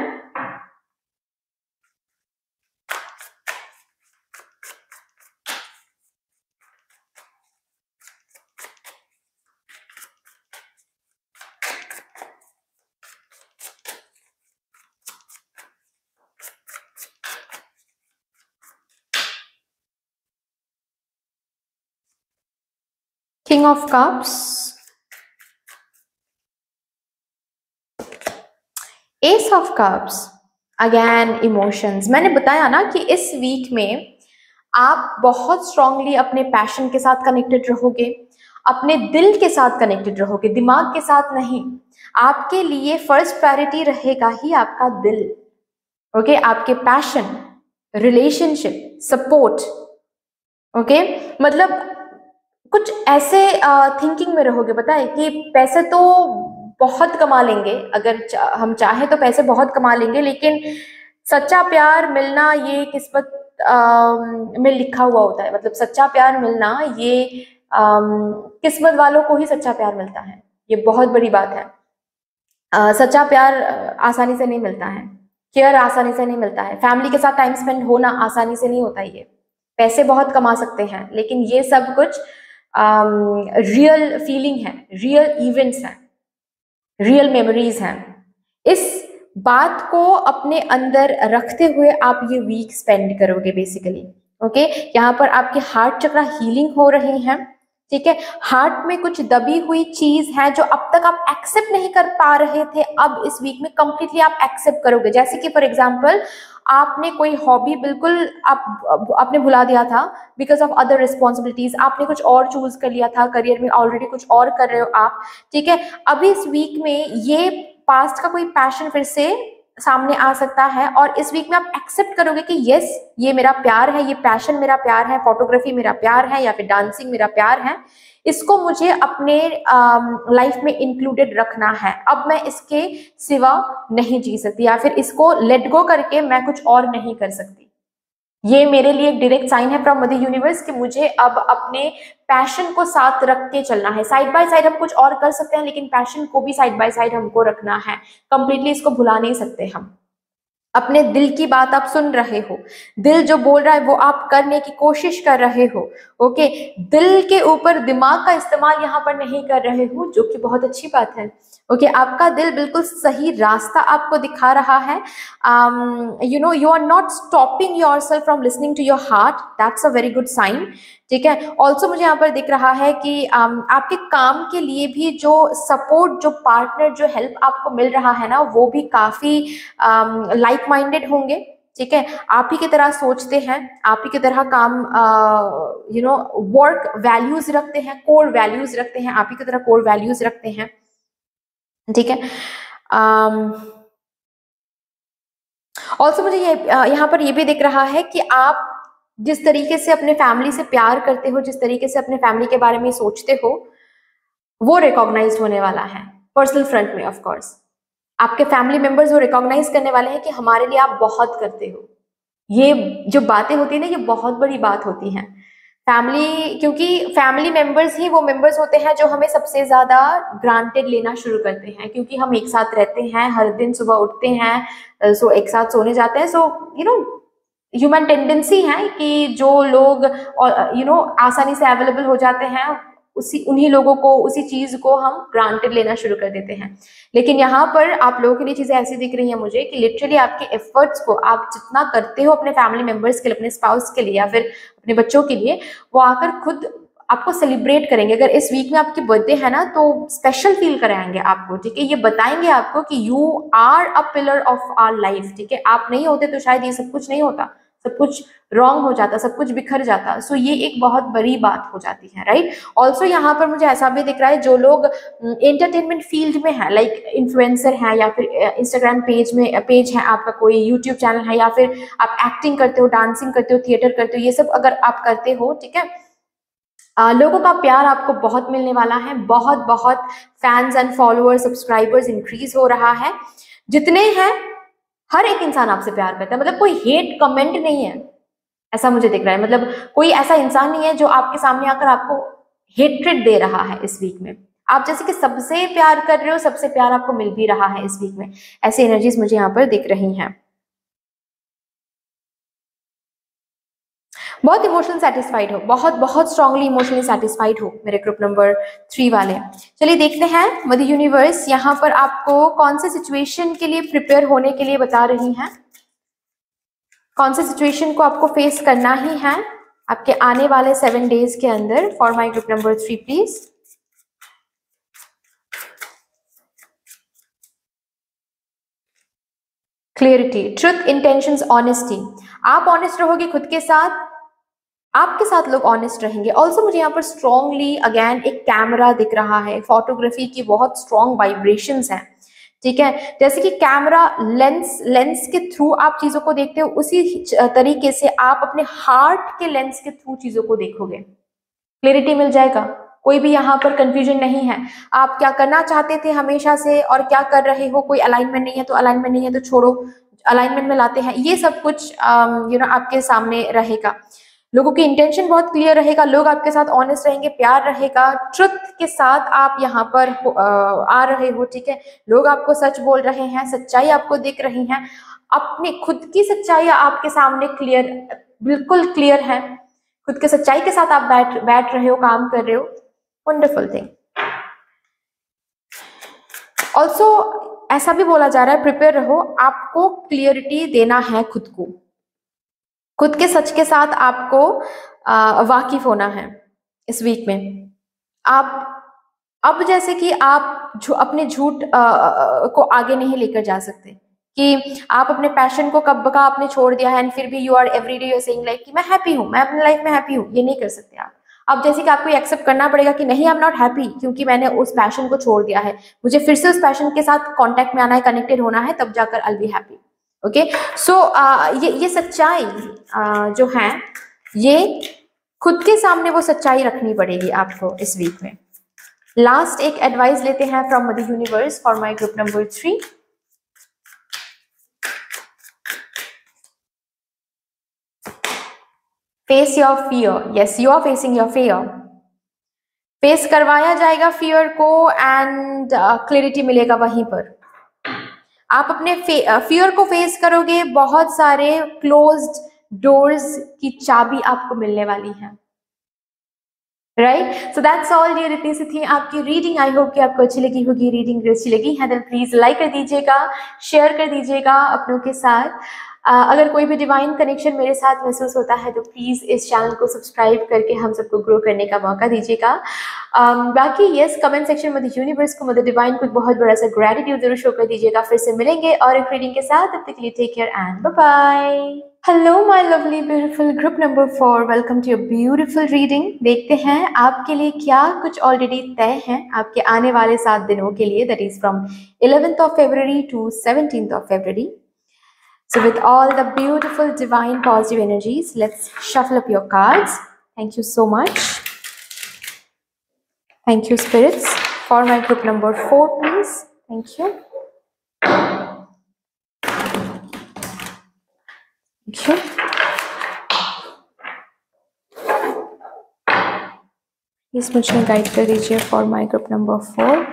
King of cups, S of cups, again emotions. मैंने बताया ना कि इस वीक में आप बहुत स्ट्रांगली अपने पैशन के साथ कनेक्टेड रहोगे, अपने दिल के साथ कनेक्टेड रहोगे, दिमाग के साथ नहीं। आपके लिए फर्स्ट प्रायोरिटी रहेगा ही आपका दिल। ओके, आपके पैशन, रिलेशनशिप, सपोर्ट। ओके, मतलब कुछ ऐसे थिंकिंग में रहोगे, पता है कि पैसे तो बहुत कमा लेंगे, अगर हम चाहें तो पैसे बहुत कमा लेंगे, लेकिन सच्चा प्यार मिलना ये किस्मत में लिखा हुआ होता है। मतलब सच्चा प्यार मिलना ये किस्मत वालों को ही सच्चा प्यार मिलता है, ये बहुत बड़ी बात है। सच्चा प्यार आसानी से नहीं मिलता है, केयर आसानी से नहीं मिलता है, फैमिली के साथ टाइम स्पेंड होना आसानी से नहीं होता। ये पैसे बहुत कमा सकते हैं, लेकिन ये सब कुछ रियल फीलिंग है, रियल इवेंट्स हैं, रियल मेमोरीज हैं। इस बात को अपने अंदर रखते हुए आप ये वीक स्पेंड करोगे बेसिकली। ओके, यहाँ पर आपके हार्ट चक्र हीलिंग हो रहे हैं। ठीक है, हार्ट में कुछ दबी हुई चीज है जो अब तक आप एक्सेप्ट नहीं कर पा रहे थे, अब इस वीक में कंप्लीटली आप एक्सेप्ट करोगे। जैसे कि फॉर एग्जांपल, आपने कोई हॉबी बिल्कुल आपने भुला दिया था बिकॉज ऑफ अदर रिस्पॉन्सिबिलिटीज, आपने कुछ और चूज कर लिया था, करियर में ऑलरेडी कुछ और कर रहे हो आप। ठीक है, अभी इस वीक में ये पास्ट का कोई पैशन फिर से सामने आ सकता है, और इस वीक में आप एक्सेप्ट करोगे कि यस, ये मेरा प्यार है, ये पैशन मेरा प्यार है, फोटोग्राफी मेरा प्यार है, या फिर डांसिंग मेरा प्यार है, इसको मुझे अपने लाइफ में इंक्लूडेड रखना है। अब मैं इसके सिवा नहीं जी सकती, या फिर इसको लेट गो करके मैं कुछ और नहीं कर सकती। ये मेरे लिए एक डायरेक्ट साइन है फ्रॉम मदर यूनिवर्स कि मुझे अब अपने पैशन को साथ रख के चलना है। साइड बाय साइड हम कुछ और कर सकते हैं, लेकिन पैशन को भी साइड बाय साइड हमको रखना है, कंप्लीटली इसको भुला नहीं सकते हम। अपने दिल की बात आप सुन रहे हो, दिल जो बोल रहा है वो आप करने की कोशिश कर रहे हो। ओके, दिल के ऊपर दिमाग का इस्तेमाल यहाँ पर नहीं कर रहे हो, जो कि बहुत अच्छी बात है। ओके, आपका दिल बिल्कुल सही रास्ता आपको दिखा रहा है। You know, you are not stopping yourself from listening to your heart, that's a very good sign. ठीक है, ऑल्सो मुझे यहाँ पर दिख रहा है कि आपके काम के लिए भी जो सपोर्ट, जो पार्टनर, जो हेल्प आपको मिल रहा है ना, वो भी काफी लाइक माइंडेड होंगे। ठीक है, आप ही की तरह सोचते हैं, आप ही की तरह काम यू नो वर्क वैल्यूज रखते हैं, कोर वैल्यूज रखते हैं, आप ही की तरह कोर वैल्यूज रखते हैं। ठीक है, ऑल्सो मुझे ये यहाँ पर ये भी दिख रहा है कि आप जिस तरीके से अपने फैमिली से प्यार करते हो, जिस तरीके से अपने फैमिली के बारे में सोचते हो, वो रिकॉग्नाइज होने वाला है पर्सनल फ्रंट में। ऑफ कोर्स आपके फैमिली मेंबर्स वो रिकॉग्नाइज करने वाले हैं कि हमारे लिए आप बहुत करते हो। ये जो बातें होती है ना, ये बहुत बड़ी बात होती हैं फैमिली, क्योंकि फैमिली मेंबर्स ही वो मेंबर्स होते हैं जो हमें सबसे ज्यादा ग्रांटेड लेना शुरू करते हैं, क्योंकि हम एक साथ रहते हैं, हर दिन सुबह उठते हैं, सो एक साथ सोने जाते हैं। So you know, human tendency है कि जो लोग यू नो आसानी से अवेलेबल हो जाते हैं, उन्हीं लोगों को, उसी चीज को हम ग्रांटेड लेना शुरू कर देते हैं। लेकिन यहाँ पर आप लोगों के लिए चीजें ऐसी दिख रही हैं मुझे कि लिटरली आपके एफर्ट्स को आप जितना करते हो अपने फैमिली मेंबर्स के लिए, अपने स्पाउस के लिए, या फिर अपने बच्चों के लिए, वो आकर खुद आपको सेलिब्रेट करेंगे। अगर इस वीक में आपकी बर्थडे है ना, तो स्पेशल फील कराएंगे आपको। ठीक है, ये बताएंगे आपको कि you are a pillar of our life. ठीक है, आप नहीं होते तो शायद ये सब कुछ नहीं होता, सब कुछ रॉन्ग हो जाता, सब कुछ बिखर जाता। सो ये एक बहुत बड़ी बात हो जाती है, राइट। ऑल्सो यहाँ पर मुझे ऐसा भी दिख रहा है, जो लोग एंटरटेनमेंट फील्ड में है, लाइक इन्फ्लुएंसर है, या फिर इंस्टाग्राम पेज है आपका, कोई यूट्यूब चैनल है, या फिर आप एक्टिंग करते हो, डांसिंग करते हो, थिएटर करते हो, ये सब अगर आप करते हो, ठीक है, लोगों का प्यार आपको बहुत मिलने वाला है। बहुत बहुत fans and followers, subscribers increase हो रहा है। जितने हैं, हर एक इंसान आपसे प्यार करता है, मतलब कोई हेट कमेंट नहीं है, ऐसा मुझे दिख रहा है। मतलब कोई ऐसा इंसान नहीं है जो आपके सामने आकर आपको हेट्रेड दे रहा है इस वीक में। आप जैसे कि सबसे प्यार कर रहे हो, सबसे प्यार आपको मिल भी रहा है इस वीक में। ऐसी एनर्जीज मुझे यहाँ पर दिख रही हैं। बहुत इमोशनल सेटिस्फाइड हो, बहुत बहुत स्ट्रांगली इमोशनली सेटिस्फाइड हो मेरे ग्रुप नंबर 3 वाले। चलिए देखते हैं मदर यूनिवर्स यहाँ पर आपको कौन से सिचुएशन के लिए प्रिपेयर होने के लिए बता रही हैं, कौन से सिचुएशन को आपको फेस करना ही है आपके आने वाले 7 डेज के अंदर। For my group number 3 please. Clarity, truth, intentions, honesty. आप ऑनेस्ट रहोगे खुद के साथ, आपके साथ लोग ऑनेस्ट रहेंगे। ऑल्सो मुझे यहाँ पर स्ट्रॉन्गली अगेन एक कैमरा दिख रहा है, फोटोग्राफी की बहुत स्ट्रॉन्ग वाइब्रेशंस हैं, ठीक है। जैसे कि कैमरा लेंस के थ्रू आप चीजों को देखते हो, उसी तरीके से आप अपने हार्ट के लेंस के थ्रू चीजों को देखोगे, क्लियरिटी मिल जाएगा। कोई भी यहाँ पर कंफ्यूजन नहीं है। आप क्या करना चाहते थे हमेशा से और क्या कर रहे हो, कोई अलाइनमेंट नहीं है तो अलाइनमेंट नहीं है तो छोड़ो, अलाइनमेंट में लाते हैं, ये सब कुछ आपके सामने रहेगा। लोगों की इंटेंशन बहुत क्लियर रहेगा, लोग आपके साथ ऑनेस्ट रहेंगे, प्यार रहेगा, ट्रुथ के साथ आप यहाँ पर आ रहे हो, ठीक है। लोग आपको सच बोल रहे हैं, सच्चाई आपको दिख रही है, अपने खुद की सच्चाई आपके सामने क्लियर, बिल्कुल क्लियर है, खुद के सच्चाई के साथ आप बैठ रहे हो, काम कर रहे हो, वंडरफुल थिंग। ऑल्सो ऐसा भी बोला जा रहा है, प्रिपेयर रहो, आपको क्लियरिटी देना है खुद को, खुद के सच के साथ आपको वाकिफ होना है इस वीक में। आप अब जैसे कि आप अपने झूठ को आगे नहीं लेकर जा सकते कि आप अपने पैशन को कब का आपने छोड़ दिया है एंड फिर भी you are everyday you are saying like कि मैं हैप्पी हूँ, मैं अपनी लाइफ में हैप्पी हूँ, ये नहीं कर सकते आप। अब जैसे कि आपको एक्सेप्ट करना पड़ेगा कि नहीं आई एम नॉट हैप्पी क्योंकि मैंने उस पैशन को छोड़ दिया है, मुझे फिर से उस पैशन के साथ कांटेक्ट में आना है, कनेक्टेड होना है, तब जाकर I will be happy. Okay, so ये सच्चाई जो है, ये खुद के सामने वो सच्चाई रखनी पड़ेगी आपको इस वीक में। लास्ट एक एडवाइस लेते हैं from mother universe for my group number 3। Face your fear, yes you are facing your fear, face करवाया जाएगा फियर को एंड क्लैरिटी मिलेगा वहीं पर। आप अपने फियर को फेस करोगे, बहुत सारे क्लोज्ड डोर्स की चाबी आपको मिलने वाली है, right. So that's all dear, इतनी सी थी आपकी रीडिंग। आई होप कि आपको अच्छी लगी होगी। रीडिंग अच्छी लगी है तो प्लीज लाइक कर दीजिएगा, शेयर कर दीजिएगा अपनों के साथ। अगर कोई भी डिवाइन कनेक्शन मेरे साथ महसूस होता है तो प्लीज इस चैनल को सब्सक्राइब करके हम सबको ग्रो करने का मौका दीजिएगा। बाकी यस, कमेंट सेक्शन में यूनिवर्स को, मदर डिवाइन को एक बहुत बड़ा सा ग्रेटिट्यूड जरूर शो कर दीजिएगा। फिर से मिलेंगे और एक रीडिंग के साथ, तब तक के लिए take care and bye bye. Hello my lovely beautiful group number 4, welcome to your beautiful reading. देखते हैं आपके लिए क्या कुछ ऑलरेडी तय है आपके आने वाले 7 दिनों के लिए, that is from 11th of February to 17th of February. So with all the beautiful divine positive energies, let's shuffle up your cards. Thank you so much. Thank you spirits. For my group number 4 please. Thank you. Thank you. Please मुझे गाइड कर दीजिए फॉर माई ग्रुप नंबर 4।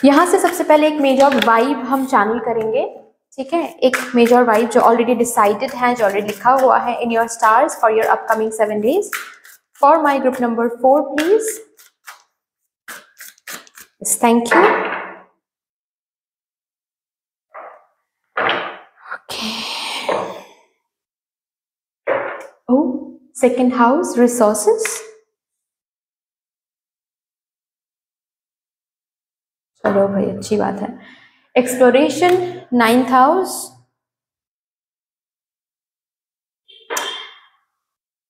यहाँ से सबसे पहले एक मेजर वाइब हम चैनल करेंगे, ठीक है। एक मेजर वाइब जो ऑलरेडी डिसाइडेड है, जो ऑलरेडी लिखा हुआ है in your stars for your upcoming 7 days। For my group number 4 please. Thank you. Second house, resources. चलो भाई, अच्छी बात है। Exploration, 9th house.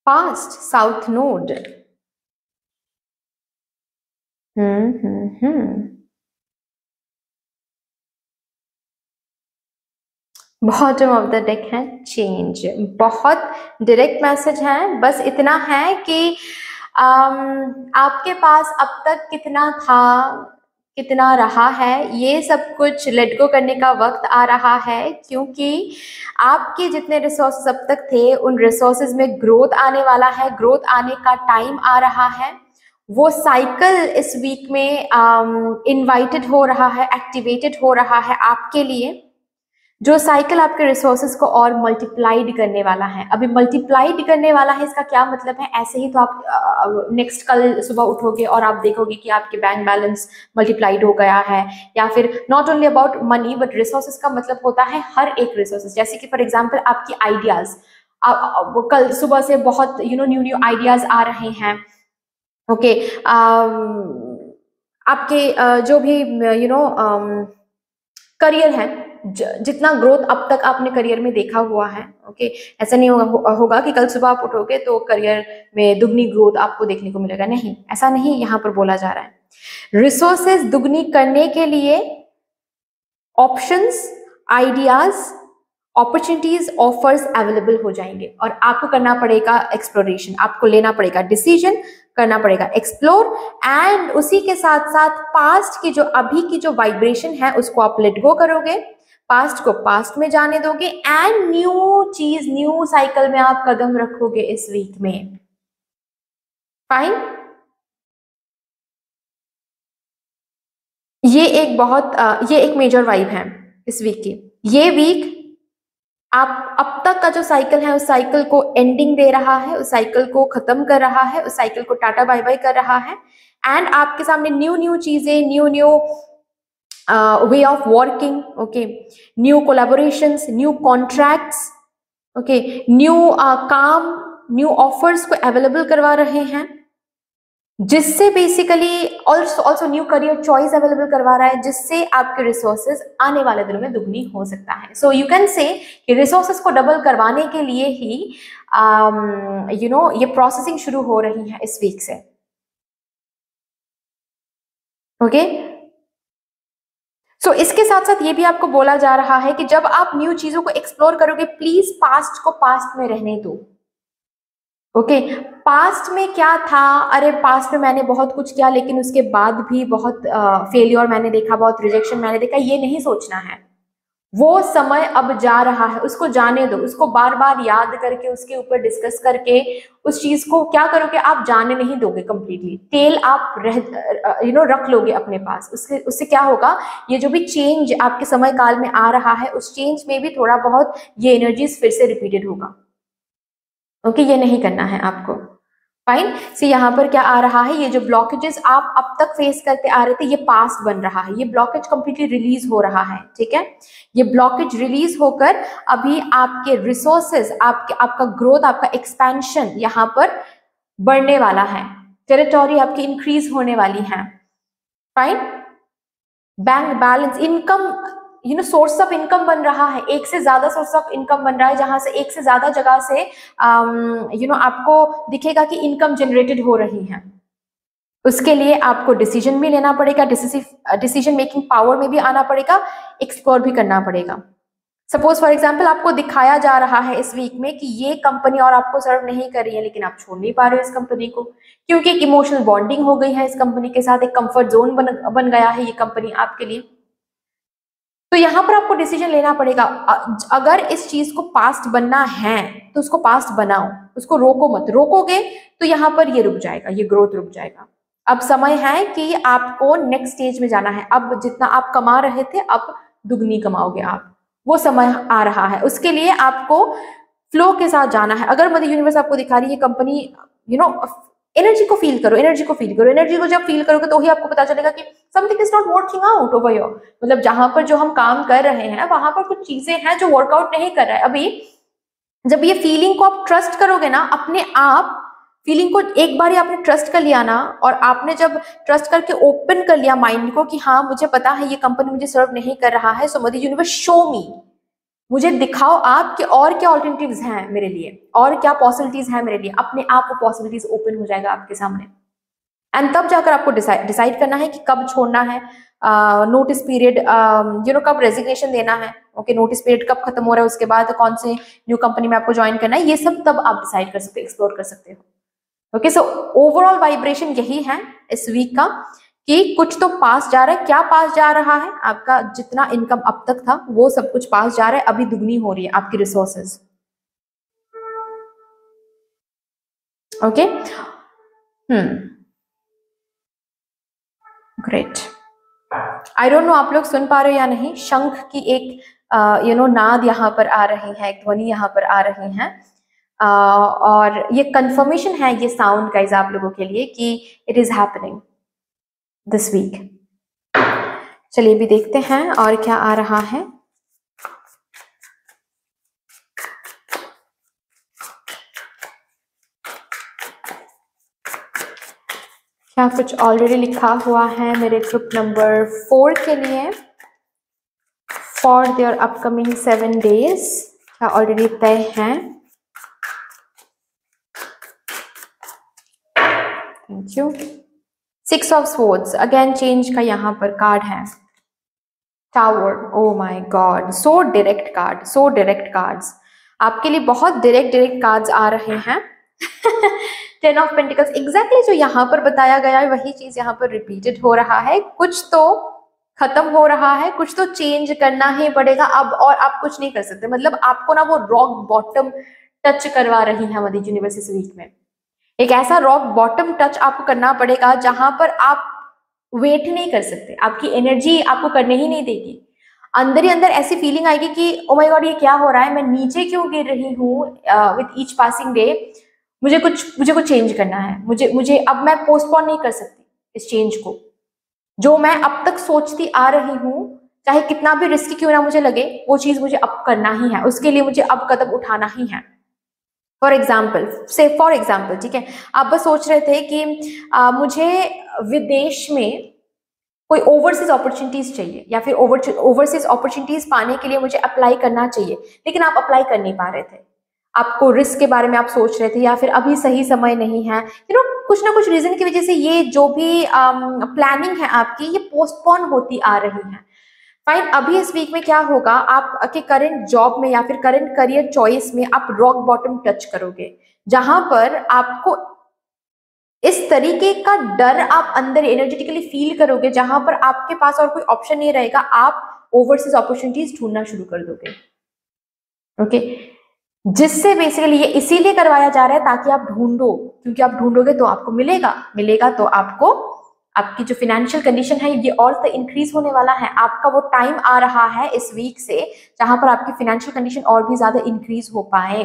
Past, south node. Bottom of the deck है चेंज। बहुत डायरेक्ट मैसेज है, बस इतना है कि आपके पास अब तक कितना था, कितना रहा है, ये सब कुछ लेट गो करने का वक्त आ रहा है, क्योंकि आपके जितने रिसोर्सेज अब तक थे उन रिसोर्सेज में ग्रोथ आने वाला है, ग्रोथ आने का टाइम आ रहा है। वो साइकिल इस वीक में इनवाइटेड हो रहा है, एक्टिवेटेड हो रहा है आपके लिए, जो साइकिल आपके रिसोर्सेज को और मल्टीप्लाइड करने वाला है। अभी मल्टीप्लाइड करने वाला है, इसका क्या मतलब है? ऐसे ही तो आप नेक्स्ट कल सुबह उठोगे और आप देखोगे कि आपके बैंक बैलेंस मल्टीप्लाइड हो गया है, या फिर not only about money but resources का मतलब होता है हर एक रिसोर्सेज। जैसे कि फॉर एग्जाम्पल आपकी आइडियाज, कल सुबह से बहुत न्यू आइडियाज आ रहे हैं, ओके। आपके जो भी करियर है, जितना ग्रोथ अब तक आपने करियर में देखा हुआ है, ओके, ऐसा नहीं होगा कि कल सुबह आप उठोगे तो करियर में दुगनी ग्रोथ आपको देखने को मिलेगा, नहीं, ऐसा नहीं यहाँ पर बोला जा रहा है। रिसोर्सेज दुगनी करने के लिए options, ideas, opportunities, offers available हो जाएंगे और आपको करना पड़ेगा एक्सप्लोरेशन, आपको लेना पड़ेगा डिसीजन, करना पड़ेगा एक्सप्लोर, एंड उसी के साथ साथ पास्ट की जो अभी की जो वाइब्रेशन है उसको आप लेट गो करोगे, पास्ट को पास्ट में जाने दोगे, एंड न्यू चीज, न्यू साइकिल में आप कदम रखोगे इस वीक में। फाइन, ये एक मेजर वाइब है इस वीक की। ये वीक आप अब तक का जो साइकिल है उस साइकिल को एंडिंग दे रहा है, उस साइकिल को खत्म कर रहा है, उस साइकिल को टाटा बाय बाय कर रहा है, एंड आपके सामने न्यू न्यू चीजें, new new way of working, okay, new collaborations, new contracts, okay, new काम, न्यू ऑफर्स को अवेलेबल करवा रहे हैं, जिससे basically also new career choice available करवा रहा है, जिससे आपके रिसोर्सेज आने वाले दिनों में दुगनी हो सकता है। सो यू कैन से कि रिसोर्सेज को डबल करवाने के लिए ही ये प्रोसेसिंग शुरू हो रही है इस वीक से, ओके। सो इसके साथ साथ ये भी आपको बोला जा रहा है कि जब आप न्यू चीजों को एक्सप्लोर करोगे, प्लीज पास्ट को पास्ट में रहने दो, ओके। पास्ट में क्या था, अरे पास्ट में मैंने बहुत कुछ किया लेकिन उसके बाद भी बहुत फेलियर मैंने देखा, बहुत रिजेक्शन मैंने देखा, ये नहीं सोचना है। वो समय अब जा रहा है, उसको जाने दो, उसको बार बार याद करके, उसके ऊपर डिस्कस करके उस चीज को क्या करोगे, आप जाने नहीं दोगे कंप्लीटली, तेल आप रख लोगे अपने पास। उससे क्या होगा, ये जो भी चेंज आपके समय काल में आ रहा है उस चेंज में भी थोड़ा बहुत ये एनर्जीज फिर से रिपीटेड होगा, ओके, ये नहीं करना है आपको। फाइन, से यहाँ पर क्या आ रहा है, ये जो ब्लॉकेजेस आप अब तक फेस करते आ रहे थे ये पास्ट बन रहा है, ये ब्लॉकेज कंप्लीटली रिलीज हो रहा है, ठीक है। ये ब्लॉकेज रिलीज होकर अभी आपके रिसोर्सेज, आपका ग्रोथ, आपका एक्सपेंशन यहाँ पर बढ़ने वाला है, टेरिटोरी आपकी इंक्रीज होने वाली है। Fine, bank balance, income, source of income बन रहा है, एक से ज्यादा सोर्स ऑफ इनकम बन रहा है, जहां से एक से ज्यादा जगह से आपको दिखेगा कि इनकम जनरेटेड हो रही है। उसके लिए आपको डिसीजन भी लेना पड़ेगा, डिसीजन मेकिंग पावर में भी आना पड़ेगा, एक्सप्लोर भी करना पड़ेगा। सपोज फॉर एग्जाम्पल आपको दिखाया जा रहा है इस वीक में कि ये कंपनी और आपको सर्व नहीं कर रही है, लेकिन आप छोड़ नहीं पा रहे हो इस कंपनी को, क्योंकि एक इमोशनल बॉन्डिंग हो गई है इस कंपनी के साथ, एक कंफर्ट जोन बन गया है ये कंपनी आपके लिए। तो यहाँ पर आपको डिसीजन लेना पड़ेगा, अगर इस चीज को पास्ट बनना है तो उसको पास्ट बनाओ, उसको रोको मत, रोकोगे तो यहाँ पर ये रुक जाएगा, ये ग्रोथ रुक जाएगा। अब समय है कि आपको नेक्स्ट स्टेज में जाना है, अब जितना आप कमा रहे थे अब दुगनी कमाओगे आप, वो समय आ रहा है। उसके लिए आपको फ्लो के साथ जाना है। अगर मदर यूनिवर्स आपको दिखा रही है कंपनी, एनर्जी को फील करो, एनर्जी को फील करो, एनर्जी को जब फील करोगे तो ही आपको पता चलेगा कि something is not working out over your, मतलब जहां पर जो हम काम कर रहे हैं वहां पर कुछ चीजें हैं जो वर्कआउट नहीं कर रहा है अभी। जब ये फीलिंग को आप ट्रस्ट करोगे ना अपने आप, फीलिंग को एक बार ही आपने ट्रस्ट कर लिया ना, और आपने जब ट्रस्ट करके ओपन कर लिया माइंड को कि हाँ मुझे पता है ये कंपनी मुझे सर्व नहीं कर रहा है, सो मदर यूनिवर्स शो मी, मुझे दिखाओ आप कि और क्या ऑल्टरनेटिव्स हैं मेरे लिए, और क्या पॉसिबिलिटीज हैं मेरे लिए, अपने आप वो पॉसिबिलिटीज ओपन हो जाएगा आपके सामने। एंड तब जाकर आपको डिसाइड करना है कि कब छोड़ना है, नोटिस पीरियड, कब रेजिग्नेशन देना है, ओके, नोटिस पीरियड कब खत्म हो रहा है, उसके बाद कौन से न्यू कंपनी में आपको ज्वाइन करना है, ये सब तब आप डिसाइड कर सकते हो, एक्सप्लोर कर सकते हो। ओके, सो ओवरऑल वाइब्रेशन यही है इस वीक का कि कुछ तो पास जा रहा है। क्या पास जा रहा है, आपका जितना इनकम अब तक था वो सब कुछ पास जा रहा है, अभी दुगनी हो रही है आपकी resources, okay. Great, I don't know आप लोग सुन पा रहे हो या नहीं, शंख की एक नाद यहाँ पर आ रही है, एक ध्वनि यहाँ पर आ रही है, और ये कंफर्मेशन है ये साउंड गाइस आप लोगों के लिए कि it is happening this week. चलिए भी देखते हैं और क्या आ रहा है। क्या कुछ ऑलरेडी लिखा हुआ है मेरे ग्रुप नंबर 4 के लिए फॉर देयर अपकमिंग 7 days? क्या ऑलरेडी तय है? Thank you. 6 of Swords, again change का यहाँ पर कार्ड है। Tower, oh my God, so direct card, so direct cards. आपके लिए बहुत डायरेक्ट कार्ड्स आ रहे हैं। 10 of Pentacles, एग्जैक्टली जो यहाँ पर बताया गया है वही चीज यहाँ पर रिपीटेड हो रहा है। कुछ तो खत्म हो रहा है, कुछ तो चेंज करना ही पड़ेगा अब, और आप कुछ नहीं कर सकते। मतलब आपको ना वो रॉक बॉटम टच करवा रही है मदर यूनिवर्स इस वीक में। एक ऐसा रॉक बॉटम टच आपको करना पड़ेगा जहां पर आप वेट नहीं कर सकते, आपकी एनर्जी आपको करने ही नहीं देगी। अंदर ही अंदर ऐसी फीलिंग आएगी कि ओ माय गॉड ये क्या हो रहा है, मैं नीचे क्यों गिर रही हूँ विद ईच पासिंग डे। मुझे कुछ चेंज करना है। मुझे अब मैं पोस्टपोन नहीं कर सकती इस चेंज को। जो मैं अब तक सोचती आ रही हूँ, चाहे कितना भी रिस्की क्यों ना मुझे लगे, वो चीज मुझे अब करना ही है। उसके लिए मुझे अब कदम उठाना ही है। फॉर एग्जाम्पल, ठीक है, आप बस सोच रहे थे कि मुझे विदेश में कोई ओवरसीज अपॉर्चुनिटीज चाहिए, या फिर ओवरसीज अपॉर्चुनिटीज पाने के लिए मुझे अप्लाई करना चाहिए, लेकिन आप अप्लाई कर नहीं पा रहे थे। आपको रिस्क के बारे में आप सोच रहे थे, या फिर अभी सही समय नहीं है, कुछ ना कुछ रीजन की वजह से ये जो भी प्लानिंग है आपकी, ये पोस्टपोन होती आ रही है। फाइन, अभी इस वीक में क्या होगा, आपके करंट जॉब में या फिर करंट करियर चॉइस में आप रॉक बॉटम टच करोगे, जहां पर आपको इस तरीके का डर आप अंदर एनर्जेटिकली फील करोगे, जहां पर आपके पास और कोई ऑप्शन नहीं रहेगा, आप ओवरसीज अपॉर्चुनिटीज ढूंढना शुरू कर दोगे। ओके, जिससे बेसिकली ये इसीलिए करवाया जा रहा है ताकि आप ढूंढो, क्योंकि आप ढूंढोगे तो आपको मिलेगा तो आपको आपकी जो फाइनेंशियल कंडीशन है ये और तो इंक्रीज होने वाला है। आपका वो टाइम आ रहा है इस वीक से जहां पर आपकी फाइनेंशियल कंडीशन और भी ज्यादा इंक्रीज हो पाए।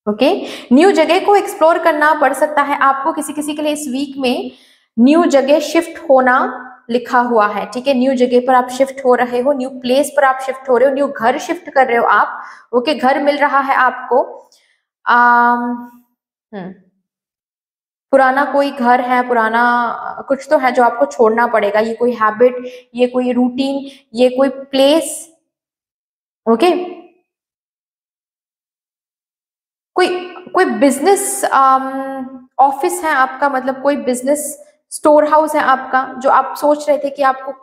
ओके, न्यू जगह को एक्सप्लोर करना पड़ सकता है आपको। किसी के लिए इस वीक में न्यू जगह शिफ्ट होना लिखा हुआ है, ठीक है। न्यू जगह पर आप शिफ्ट हो रहे हो, न्यू प्लेस पर आप शिफ्ट हो रहे हो, न्यू घर शिफ्ट कर रहे हो आप। ओके, घर मिल रहा है आपको। पुराना कोई घर है, पुराना कुछ तो है जो आपको छोड़ना पड़ेगा। ये कोई हैबिट, ये कोई रूटीन, ये कोई प्लेस। ओके, कोई बिजनेस ऑफिस है आपका, मतलब कोई बिजनेस स्टोर हाउस है आपका, जो आप सोच रहे थे कि आपको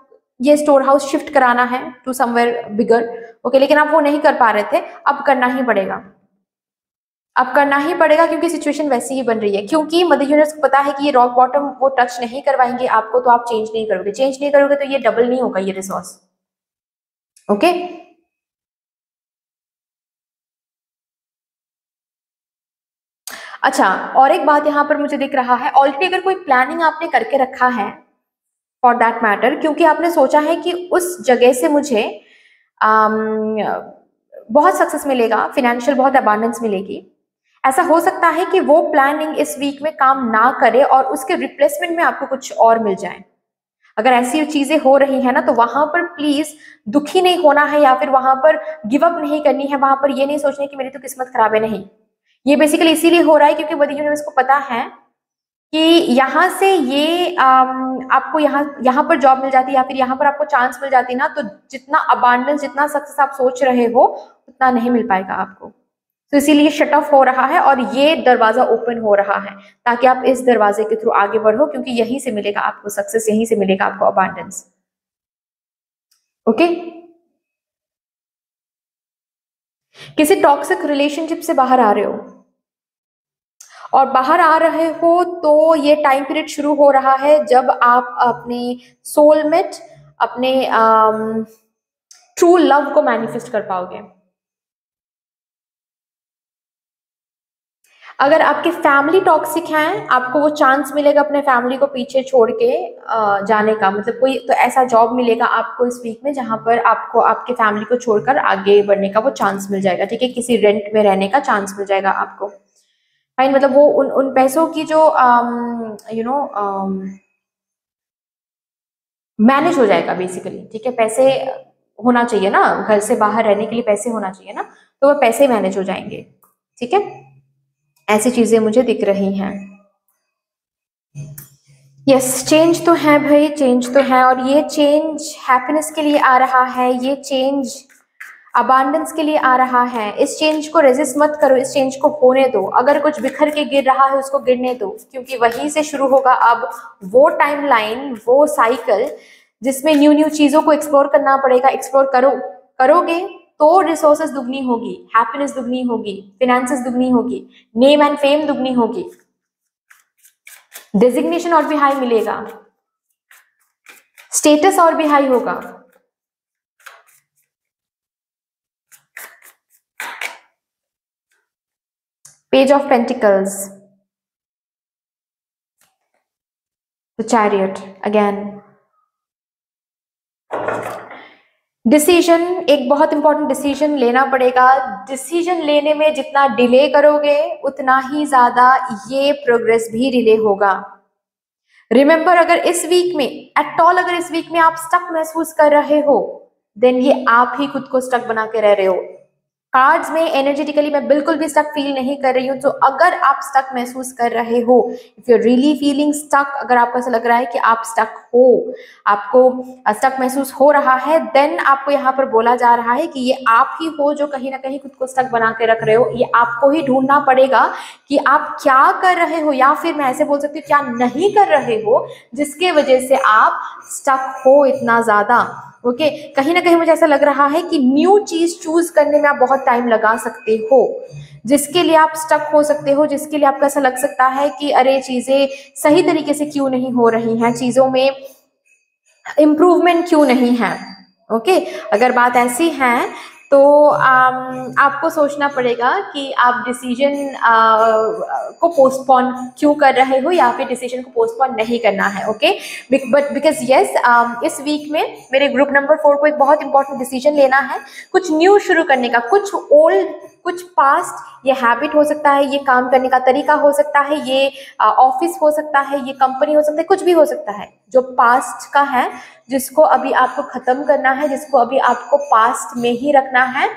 ये स्टोर हाउस शिफ्ट कराना है टू समवेयर बिगर। ओके, लेकिन आप वो नहीं कर पा रहे थे, अब करना ही पड़ेगा। अब करना ही पड़ेगा क्योंकि सिचुएशन वैसी ही बन रही है। क्योंकि मदर यूनिवर्स को पता है कि ये रॉक बॉटम वो टच नहीं करवाएंगे आपको, तो आप चेंज नहीं करोगे तो ये डबल नहीं होगा ये रिसोर्स। ओके, अच्छा, और एक बात यहाँ पर मुझे दिख रहा है, ऑलरेडी अगर कोई प्लानिंग आपने करके रखा है फॉर दैट मैटर, क्योंकि आपने सोचा है कि उस जगह से मुझे बहुत सक्सेस मिलेगा, फाइनेंशियल बहुत अबांडेंस मिलेगी, ऐसा हो सकता है कि वो प्लानिंग इस वीक में काम ना करे और उसके रिप्लेसमेंट में आपको कुछ और मिल जाए। अगर ऐसी चीजें हो रही है ना, तो वहां पर प्लीज दुखी नहीं होना है, या फिर वहां पर गिव अप नहीं करनी है। वहां पर ये नहीं सोचना कि मेरी तो किस्मत खराब है, नहीं। ये बेसिकली इसीलिए हो रहा है क्योंकि मदर यूनिवर्स को पता है कि यहाँ से ये आपको यहाँ पर जॉब मिल जाती है, या फिर यहाँ पर आपको चांस मिल जाती है ना, तो जितना अबांडेंस, जितना सक्सेस आप सोच रहे हो उतना नहीं मिल पाएगा आपको। तो इसीलिए शट ऑफ हो रहा है और ये दरवाजा ओपन हो रहा है ताकि आप इस दरवाजे के थ्रू आगे बढ़ो, क्योंकि यहीं से मिलेगा आपको सक्सेस, यहीं से मिलेगा आपको अबांडेंस। ओके, किसी टॉक्सिक रिलेशनशिप से बाहर आ रहे हो, और बाहर आ रहे हो तो ये टाइम पीरियड शुरू हो रहा है जब आप अपने सोलमेट, अपने ट्रू लव को मैनिफेस्ट कर पाओगे। अगर आपकी फैमिली टॉक्सिक है, आपको वो चांस मिलेगा अपने फैमिली को पीछे छोड़ के जाने का। मतलब कोई तो ऐसा जॉब मिलेगा आपको इस वीक में जहां पर आपको आपके फैमिली को छोड़कर आगे बढ़ने का वो चांस मिल जाएगा, ठीक है। किसी रेंट में रहने का चांस मिल जाएगा आपको। फाइन, मतलब वो उन पैसों की जो मैनेज हो जाएगा बेसिकली, ठीक है। पैसे होना चाहिए ना, घर से बाहर रहने के लिए पैसे होना चाहिए ना, तो वो पैसे मैनेज हो जाएंगे, ठीक है। ऐसी चीजें मुझे दिख रही हैं। यस, चेंज तो है भाई, चेंज तो है, और ये चेंज हैप्पीनेस के लिए आ रहा है, ये चेंज अबांडेंस के लिए आ रहा है। इस चेंज को रेजिस्ट मत करो, इस चेंज को होने दो। अगर कुछ बिखर के गिर रहा है उसको गिरने दो, क्योंकि वहीं से शुरू होगा अब वो टाइमलाइन, वो साइकिल जिसमें न्यू न्यू चीजों को एक्सप्लोर करना पड़ेगा। एक्सप्लोर करोगे तो रिसोर्सेज दुगनी होगी, हैप्पीनेस दुगनी होगी, फिनेंसेस दुगनी होगी, नेम एंड फेम दुगनी होगी, डेजिग्नेशन और भी हाई मिलेगा, स्टेटस और भी हाई होगा। Page of pentacles, the chariot again. Decision, एक बहुत इंपॉर्टेंट डिसीजन लेना पड़ेगा। डिसीजन लेने में जितना डिले करोगे उतना ही ज्यादा ये प्रोग्रेस भी डिले होगा। रिमेंबर, अगर इस वीक में एट ऑल, अगर इस वीक में आप स्टक महसूस कर रहे हो, देन ये आप ही खुद को स्टक बना के रह रहे हो। कार्ड्स में एनर्जेटिकली मैं बिल्कुल भी स्टक फील नहीं कर रही हूँ। तो अगर आप स्टक महसूस कर रहे हो, if you really feeling stuck, अगर आपको ऐसा लग रहा है कि आप स्टक हो, आपको स्टक महसूस हो रहा है, देन आपको यहाँ पर बोला जा रहा है कि ये आप ही हो जो कहीं ना कहीं खुद को स्टक बना के रख रहे हो। ये आपको ही ढूंढना पड़ेगा कि आप क्या कर रहे हो, या फिर मैं ऐसे बोल सकती हूँ क्या नहीं कर रहे हो, जिसके वजह से आप स्टक हो इतना ज्यादा। ओके, कहीं ना कहीं मुझे ऐसा लग रहा है कि न्यू चीज चूज करने में आप बहुत टाइम लगा सकते हो, जिसके लिए आप स्टक हो सकते हो, जिसके लिए आपको ऐसा लग सकता है कि अरे चीजें सही तरीके से क्यों नहीं हो रही हैं, चीजों में इम्प्रूवमेंट क्यों नहीं है। ओके, अगर बात ऐसी है तो आपको सोचना पड़ेगा कि आप डिसीजन को पोस्टपोन क्यों कर रहे हो, या फिर डिसीजन को पोस्टपोन नहीं करना है। ओके, बट बिकॉज यस, इस वीक में मेरे ग्रुप नंबर 4 को एक बहुत इंपॉर्टेंट डिसीजन लेना है, कुछ न्यू शुरू करने का, कुछ ओल्ड, कुछ पास्ट। ये हैबिट हो सकता है, ये काम करने का तरीका हो सकता है, ये ऑफिस हो सकता है, ये कंपनी हो सकता है, कुछ भी हो सकता है जो पास्ट का है, जिसको अभी आपको खत्म करना है, जिसको अभी आपको पास्ट में ही रखना है,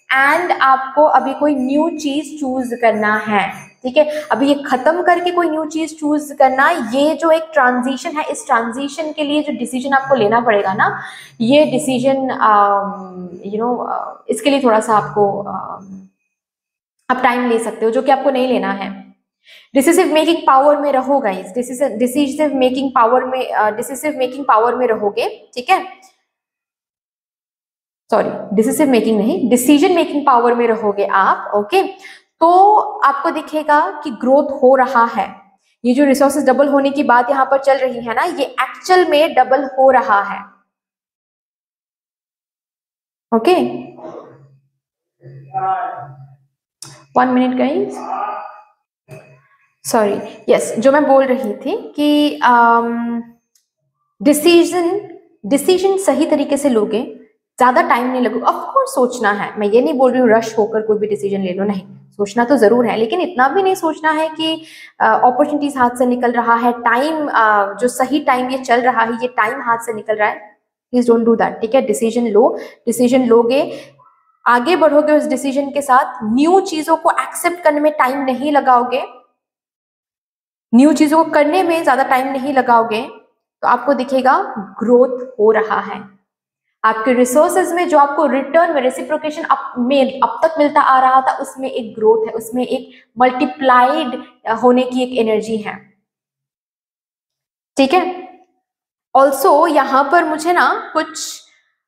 एंड आपको अभी कोई न्यू चीज चूज करना है। ठीक है, अभी ये खत्म करके कोई न्यू चीज चूज करना, ये जो एक ट्रांजिशन है, इस ट्रांजिशन के लिए जो डिसीजन आपको लेना पड़ेगा ना, ये डिसीजन इसके लिए थोड़ा सा आपको आप टाइम ले सकते हो, जो कि आपको नहीं लेना है। डिसिसिव मेकिंग पावर में रहो गाइस, डिसिसिव मेकिंग पावर में रहोगे। ठीक है, सॉरी, डिसिसिव मेकिंग नहीं, डिसीजन मेकिंग पावर में रहोगे आप। ओके, तो आपको दिखेगा कि ग्रोथ हो रहा है। ये जो रिसोर्सेज डबल होने की बात यहाँ पर चल रही है ना, ये एक्चुअल में डबल हो रहा है। Okay, 1 minute guys, sorry, yes, जो मैं बोल रही थी कि डिसीजन सही तरीके से लोगे, ज्यादा टाइम नहीं लगेगा। ऑफ कोर्स सोचना है, मैं ये नहीं बोल रही हूँ रश होकर कोई भी डिसीजन ले लो, नहीं, सोचना तो जरूर है, लेकिन इतना भी नहीं सोचना है कि अपॉर्चुनिटीज हाथ से निकल रहा है, टाइम जो सही टाइम ये चल रहा है, ये टाइम हाथ से निकल रहा है। Please don't do that. ठीक है, डिसीजन लो, डिसीजन लोगे, आगे बढ़ोगे उस डिसीजन के साथ, न्यू चीजों को एक्सेप्ट करने में टाइम नहीं लगाओगे, न्यू चीजों को करने में ज्यादा टाइम नहीं लगाओगे, तो आपको दिखेगा ग्रोथ हो रहा है। आपके रिसोर्सेज में जो आपको रिटर्न में रेसिप्रोकेशन अब तक मिलता आ रहा था, उसमें एक ग्रोथ है, उसमें एक मल्टीप्लाइड होने की एक एनर्जी है। ठीक है, ऑल्सो यहां पर मुझे ना कुछ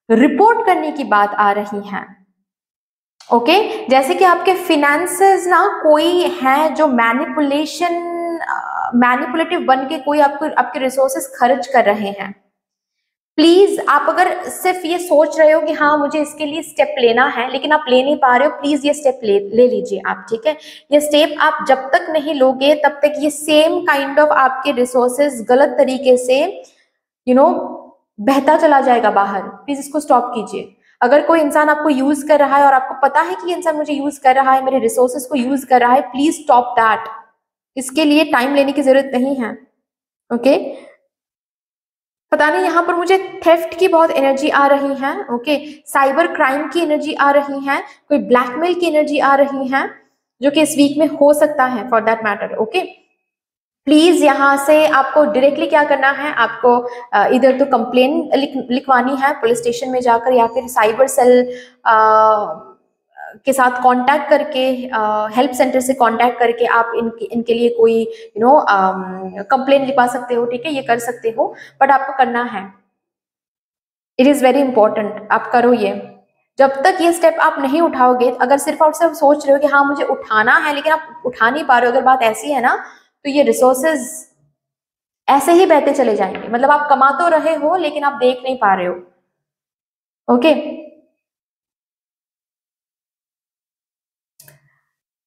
रिपोर्ट करने की बात आ रही है। ओके, जैसे कि आपके फिनेंसेस ना कोई है जो मैनिपुलेटिव बन के कोई आपके रिसोर्सेस खर्च कर रहे हैं। प्लीज, आप अगर सिर्फ ये सोच रहे हो कि हाँ मुझे इसके लिए स्टेप लेना है, लेकिन आप ले नहीं पा रहे हो, प्लीज ये स्टेप ले लीजिए आप। ठीक है, ये स्टेप आप जब तक नहीं लोगे तब तक ये सेम काइंड ऑफ आपके रिसोर्सेज गलत तरीके से बहता चला जाएगा बाहर। प्लीज इसको स्टॉप कीजिए। अगर कोई इंसान आपको यूज कर रहा है और आपको पता है कि ये इंसान मुझे यूज कर रहा है, मेरे रिसोर्सेज को यूज कर रहा है, प्लीज स्टॉप दैट। इसके लिए टाइम लेने की जरूरत नहीं है। ओके, पता नहीं यहाँ पर मुझे थेफ्ट की बहुत एनर्जी आ रही है। ओके, साइबर क्राइम की एनर्जी आ रही है, कोई ब्लैकमेल की एनर्जी आ रही है, जो कि इस वीक में हो सकता है for that matter. Okay, please यहाँ से आपको डायरेक्टली क्या करना है, आपको इधर तो कंप्लेन लिखवानी है पुलिस स्टेशन में जाकर, या फिर साइबर सेल के साथ कांटेक्ट करके, हेल्प सेंटर से कांटेक्ट करके आप इनके लिए कोई कंप्लेन लिखवा सकते हो, ठीक है, ये कर सकते हो, बट आपको करना है, इट इज वेरी इंपॉर्टेंट, आप करो ये। जब तक ये स्टेप आप नहीं उठाओगे, अगर सिर्फ और सिर्फ सोच रहे हो कि हाँ मुझे उठाना है लेकिन आप उठा नहीं पा रहे हो, अगर बात ऐसी है ना, तो ये रिसोर्सेज ऐसे ही बहते चले जाएंगे, मतलब आप कमा तो रहे हो लेकिन आप देख नहीं पा रहे हो। ओके,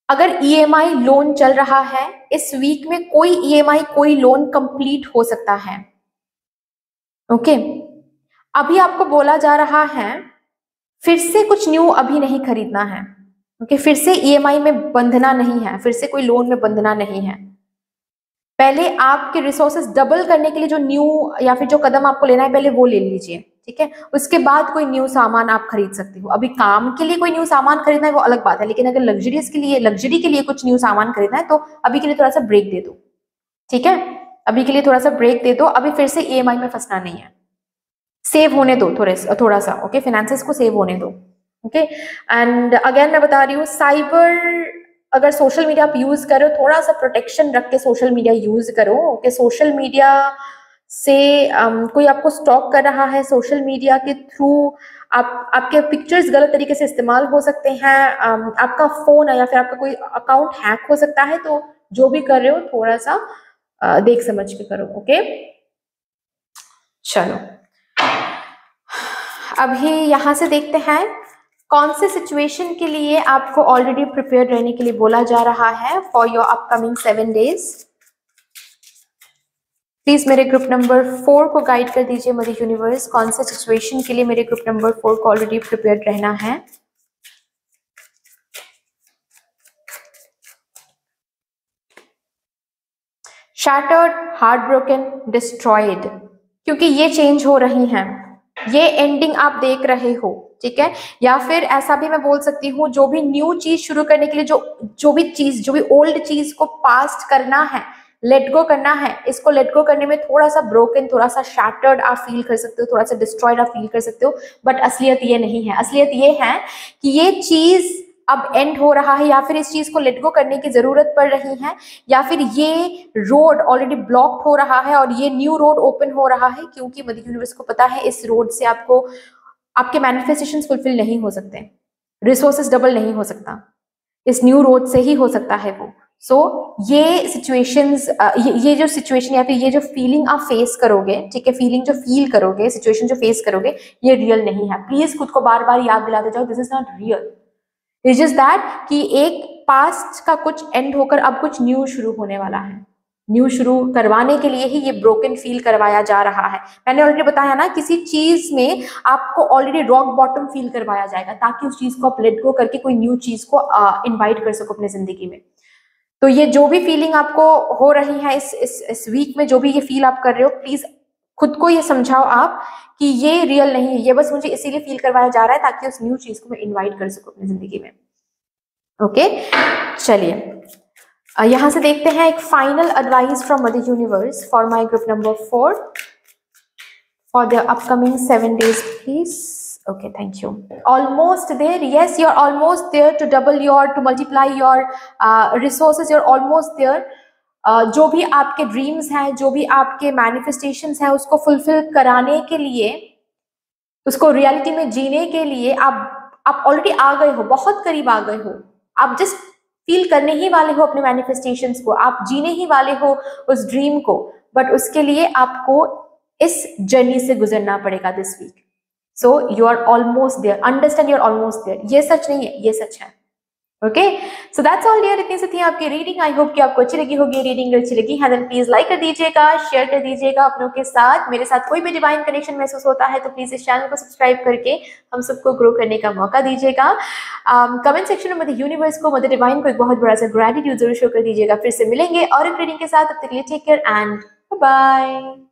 अगर ईएमआई लोन चल रहा है, इस वीक में कोई ईएमआई कोई लोन कंप्लीट हो सकता है। ओके, अभी आपको बोला जा रहा है फिर से कुछ न्यू अभी नहीं खरीदना है। ओके, फिर से ईएमआई में बंधना नहीं है, फिर से कोई लोन में बंधना नहीं है। पहले आपके रिसोर्सेज डबल करने के लिए जो न्यू या फिर जो कदम आपको लेना है पहले वो ले लीजिए, ठीक है, उसके बाद कोई न्यू सामान आप खरीद सकते हो। अभी काम के लिए कोई न्यू सामान खरीदना है वो अलग बात है, लेकिन अगर लग्जरी के लिए कुछ न्यू सामान खरीदना है तो अभी के लिए थोड़ा सा ब्रेक दे दो, ठीक है, अभी के लिए थोड़ा सा ब्रेक दे दो, अभी फिर से ईएमआई में फंसना नहीं है, सेव होने दो थोड़ा सा, ओके, फाइनेंसेस को सेव होने दो। ओके, एंड अगेन मैं बता रही हूँ, साइबर अगर सोशल मीडिया आप यूज करो, थोड़ा सा प्रोटेक्शन रख के सोशल मीडिया यूज करो। ओके, सोशल मीडिया से कोई आपको स्टॉक कर रहा है, सोशल मीडिया के थ्रू आपके पिक्चर्स गलत तरीके से इस्तेमाल हो सकते हैं, आपका फोन या फिर आपका कोई अकाउंट हैक हो सकता है, तो जो भी कर रहे हो थोड़ा सा देख समझ के करो। ओके, चलो अभी यहां से देखते हैं कौन से सिचुएशन के लिए आपको ऑलरेडी प्रिपेयर रहने के लिए बोला जा रहा है for your upcoming 7 days. Please मेरे ग्रुप नंबर 4 को गाइड कर दीजिए मदर यूनिवर्स, कौन से सिचुएशन के लिए मेरे ग्रुप नंबर 4 को ऑलरेडी प्रिपेयर रहना है। शैटर्ड, हार्ट ब्रोकन, डिस्ट्रॉयड, क्योंकि ये चेंज हो रही हैं, ये एंडिंग आप देख रहे हो, ठीक है, या फिर ऐसा भी मैं बोल सकती हूँ, जो भी न्यू चीज शुरू करने के लिए जो भी ओल्ड चीज को पास्ट करना है, लेट गो करना है, इसको लेट गो करने में थोड़ा सा ब्रोकन, थोड़ा सा शैटर्ड आप फील कर सकते हो, थोड़ा सा डिस्ट्रॉयड आप फील कर सकते हो, बट असलियत ये नहीं है। असलियत ये है कि ये चीज अब एंड हो रहा है, या फिर इस चीज को लेट गो करने की जरूरत पड़ रही है, या फिर ये रोड ऑलरेडी ब्लॉक्ड हो रहा है और ये न्यू रोड ओपन हो रहा है, क्योंकि मदर यूनिवर्स को पता है इस रोड से आपको आपके मैनिफेस्टेशंस फुलफिल नहीं हो सकते, रिसोर्सेज डबल नहीं हो सकता, इस न्यू रोड से ही हो सकता है वो। सो ये सिचुएशंस, ये जो सिचुएशन या फिर ये जो फीलिंग आप फेस करोगे, ठीक है, फीलिंग जो फील करोगे, सिचुएशन जो फेस करोगे, ये रियल नहीं है। प्लीज खुद को बार बार याद दिलाते जाओ, this is not real, it's just that कि एक पास्ट का कुछ एंड होकर अब कुछ न्यू शुरू होने वाला है, न्यू शुरू करवाने के लिए ही ये ब्रोकन फील करवाया जा रहा है। मैंने ऑलरेडी बताया ना, किसी चीज में आपको ऑलरेडी रॉक बॉटम फील करवाया जाएगा ताकि उस चीज को आप लेट गो करके कोई न्यू चीज को इनवाइट कर सको अपने जिंदगी में। तो ये जो भी फीलिंग आपको हो रही है इस वीक में, जो भी ये फील आप कर रहे हो, प्लीज खुद को ये समझाओ आप कि ये रियल नहीं है, ये बस मुझे इसीलिए फील करवाया जा रहा है ताकि उस न्यू चीज को मैं इनवाइट कर सकूं अपनी जिंदगी में। ओके, चलिए यहां से देखते हैं एक final advice from mother universe for my group number 4 for the upcoming 7 days please. Okay, thank you. Almost there. Yes, you're almost there to to multiply your resources. You're almost there. जो भी आपके ड्रीम्स हैं, जो भी आपके मैनिफेस्टेशंस हैं, उसको फुलफिल कराने के लिए, उसको रियलिटी में जीने के लिए आप ऑलरेडी आ गए हो, बहुत करीब आ गए हो। आप जस्ट फील करने ही वाले हो अपने मैनिफेस्टेशंस को, आप जीने ही वाले हो उस ड्रीम को, बट उसके लिए आपको इस जर्नी से गुजरना पड़ेगा this week. So you are almost there, understand, you are almost there. ये सच नहीं है, ये सच है। Okay, so that's all dear, इतनी सी थी आपकी रीडिंग। आई होप कि आपको अच्छी लगी होगी रीडिंग। अच्छी लगी है देन प्लीज लाइक कर दीजिएगा, शेयर कर दीजिएगा अपनों के साथ। मेरे साथ कोई भी डिवाइन कनेक्शन महसूस होता है तो प्लीज इस चैनल को सब्सक्राइब करके हम सबको ग्रो करने का मौका दीजिएगा। कमेंट सेक्शन में मदर यूनिवर्स को, मदर डिवाइन को एक बहुत बड़ा सा ग्रेटिट्यूड जरूर शो कर दीजिएगा। फिर से मिलेंगे और एक रीडिंग के साथ, तब तक के लिए टेक केयर एंड बाय।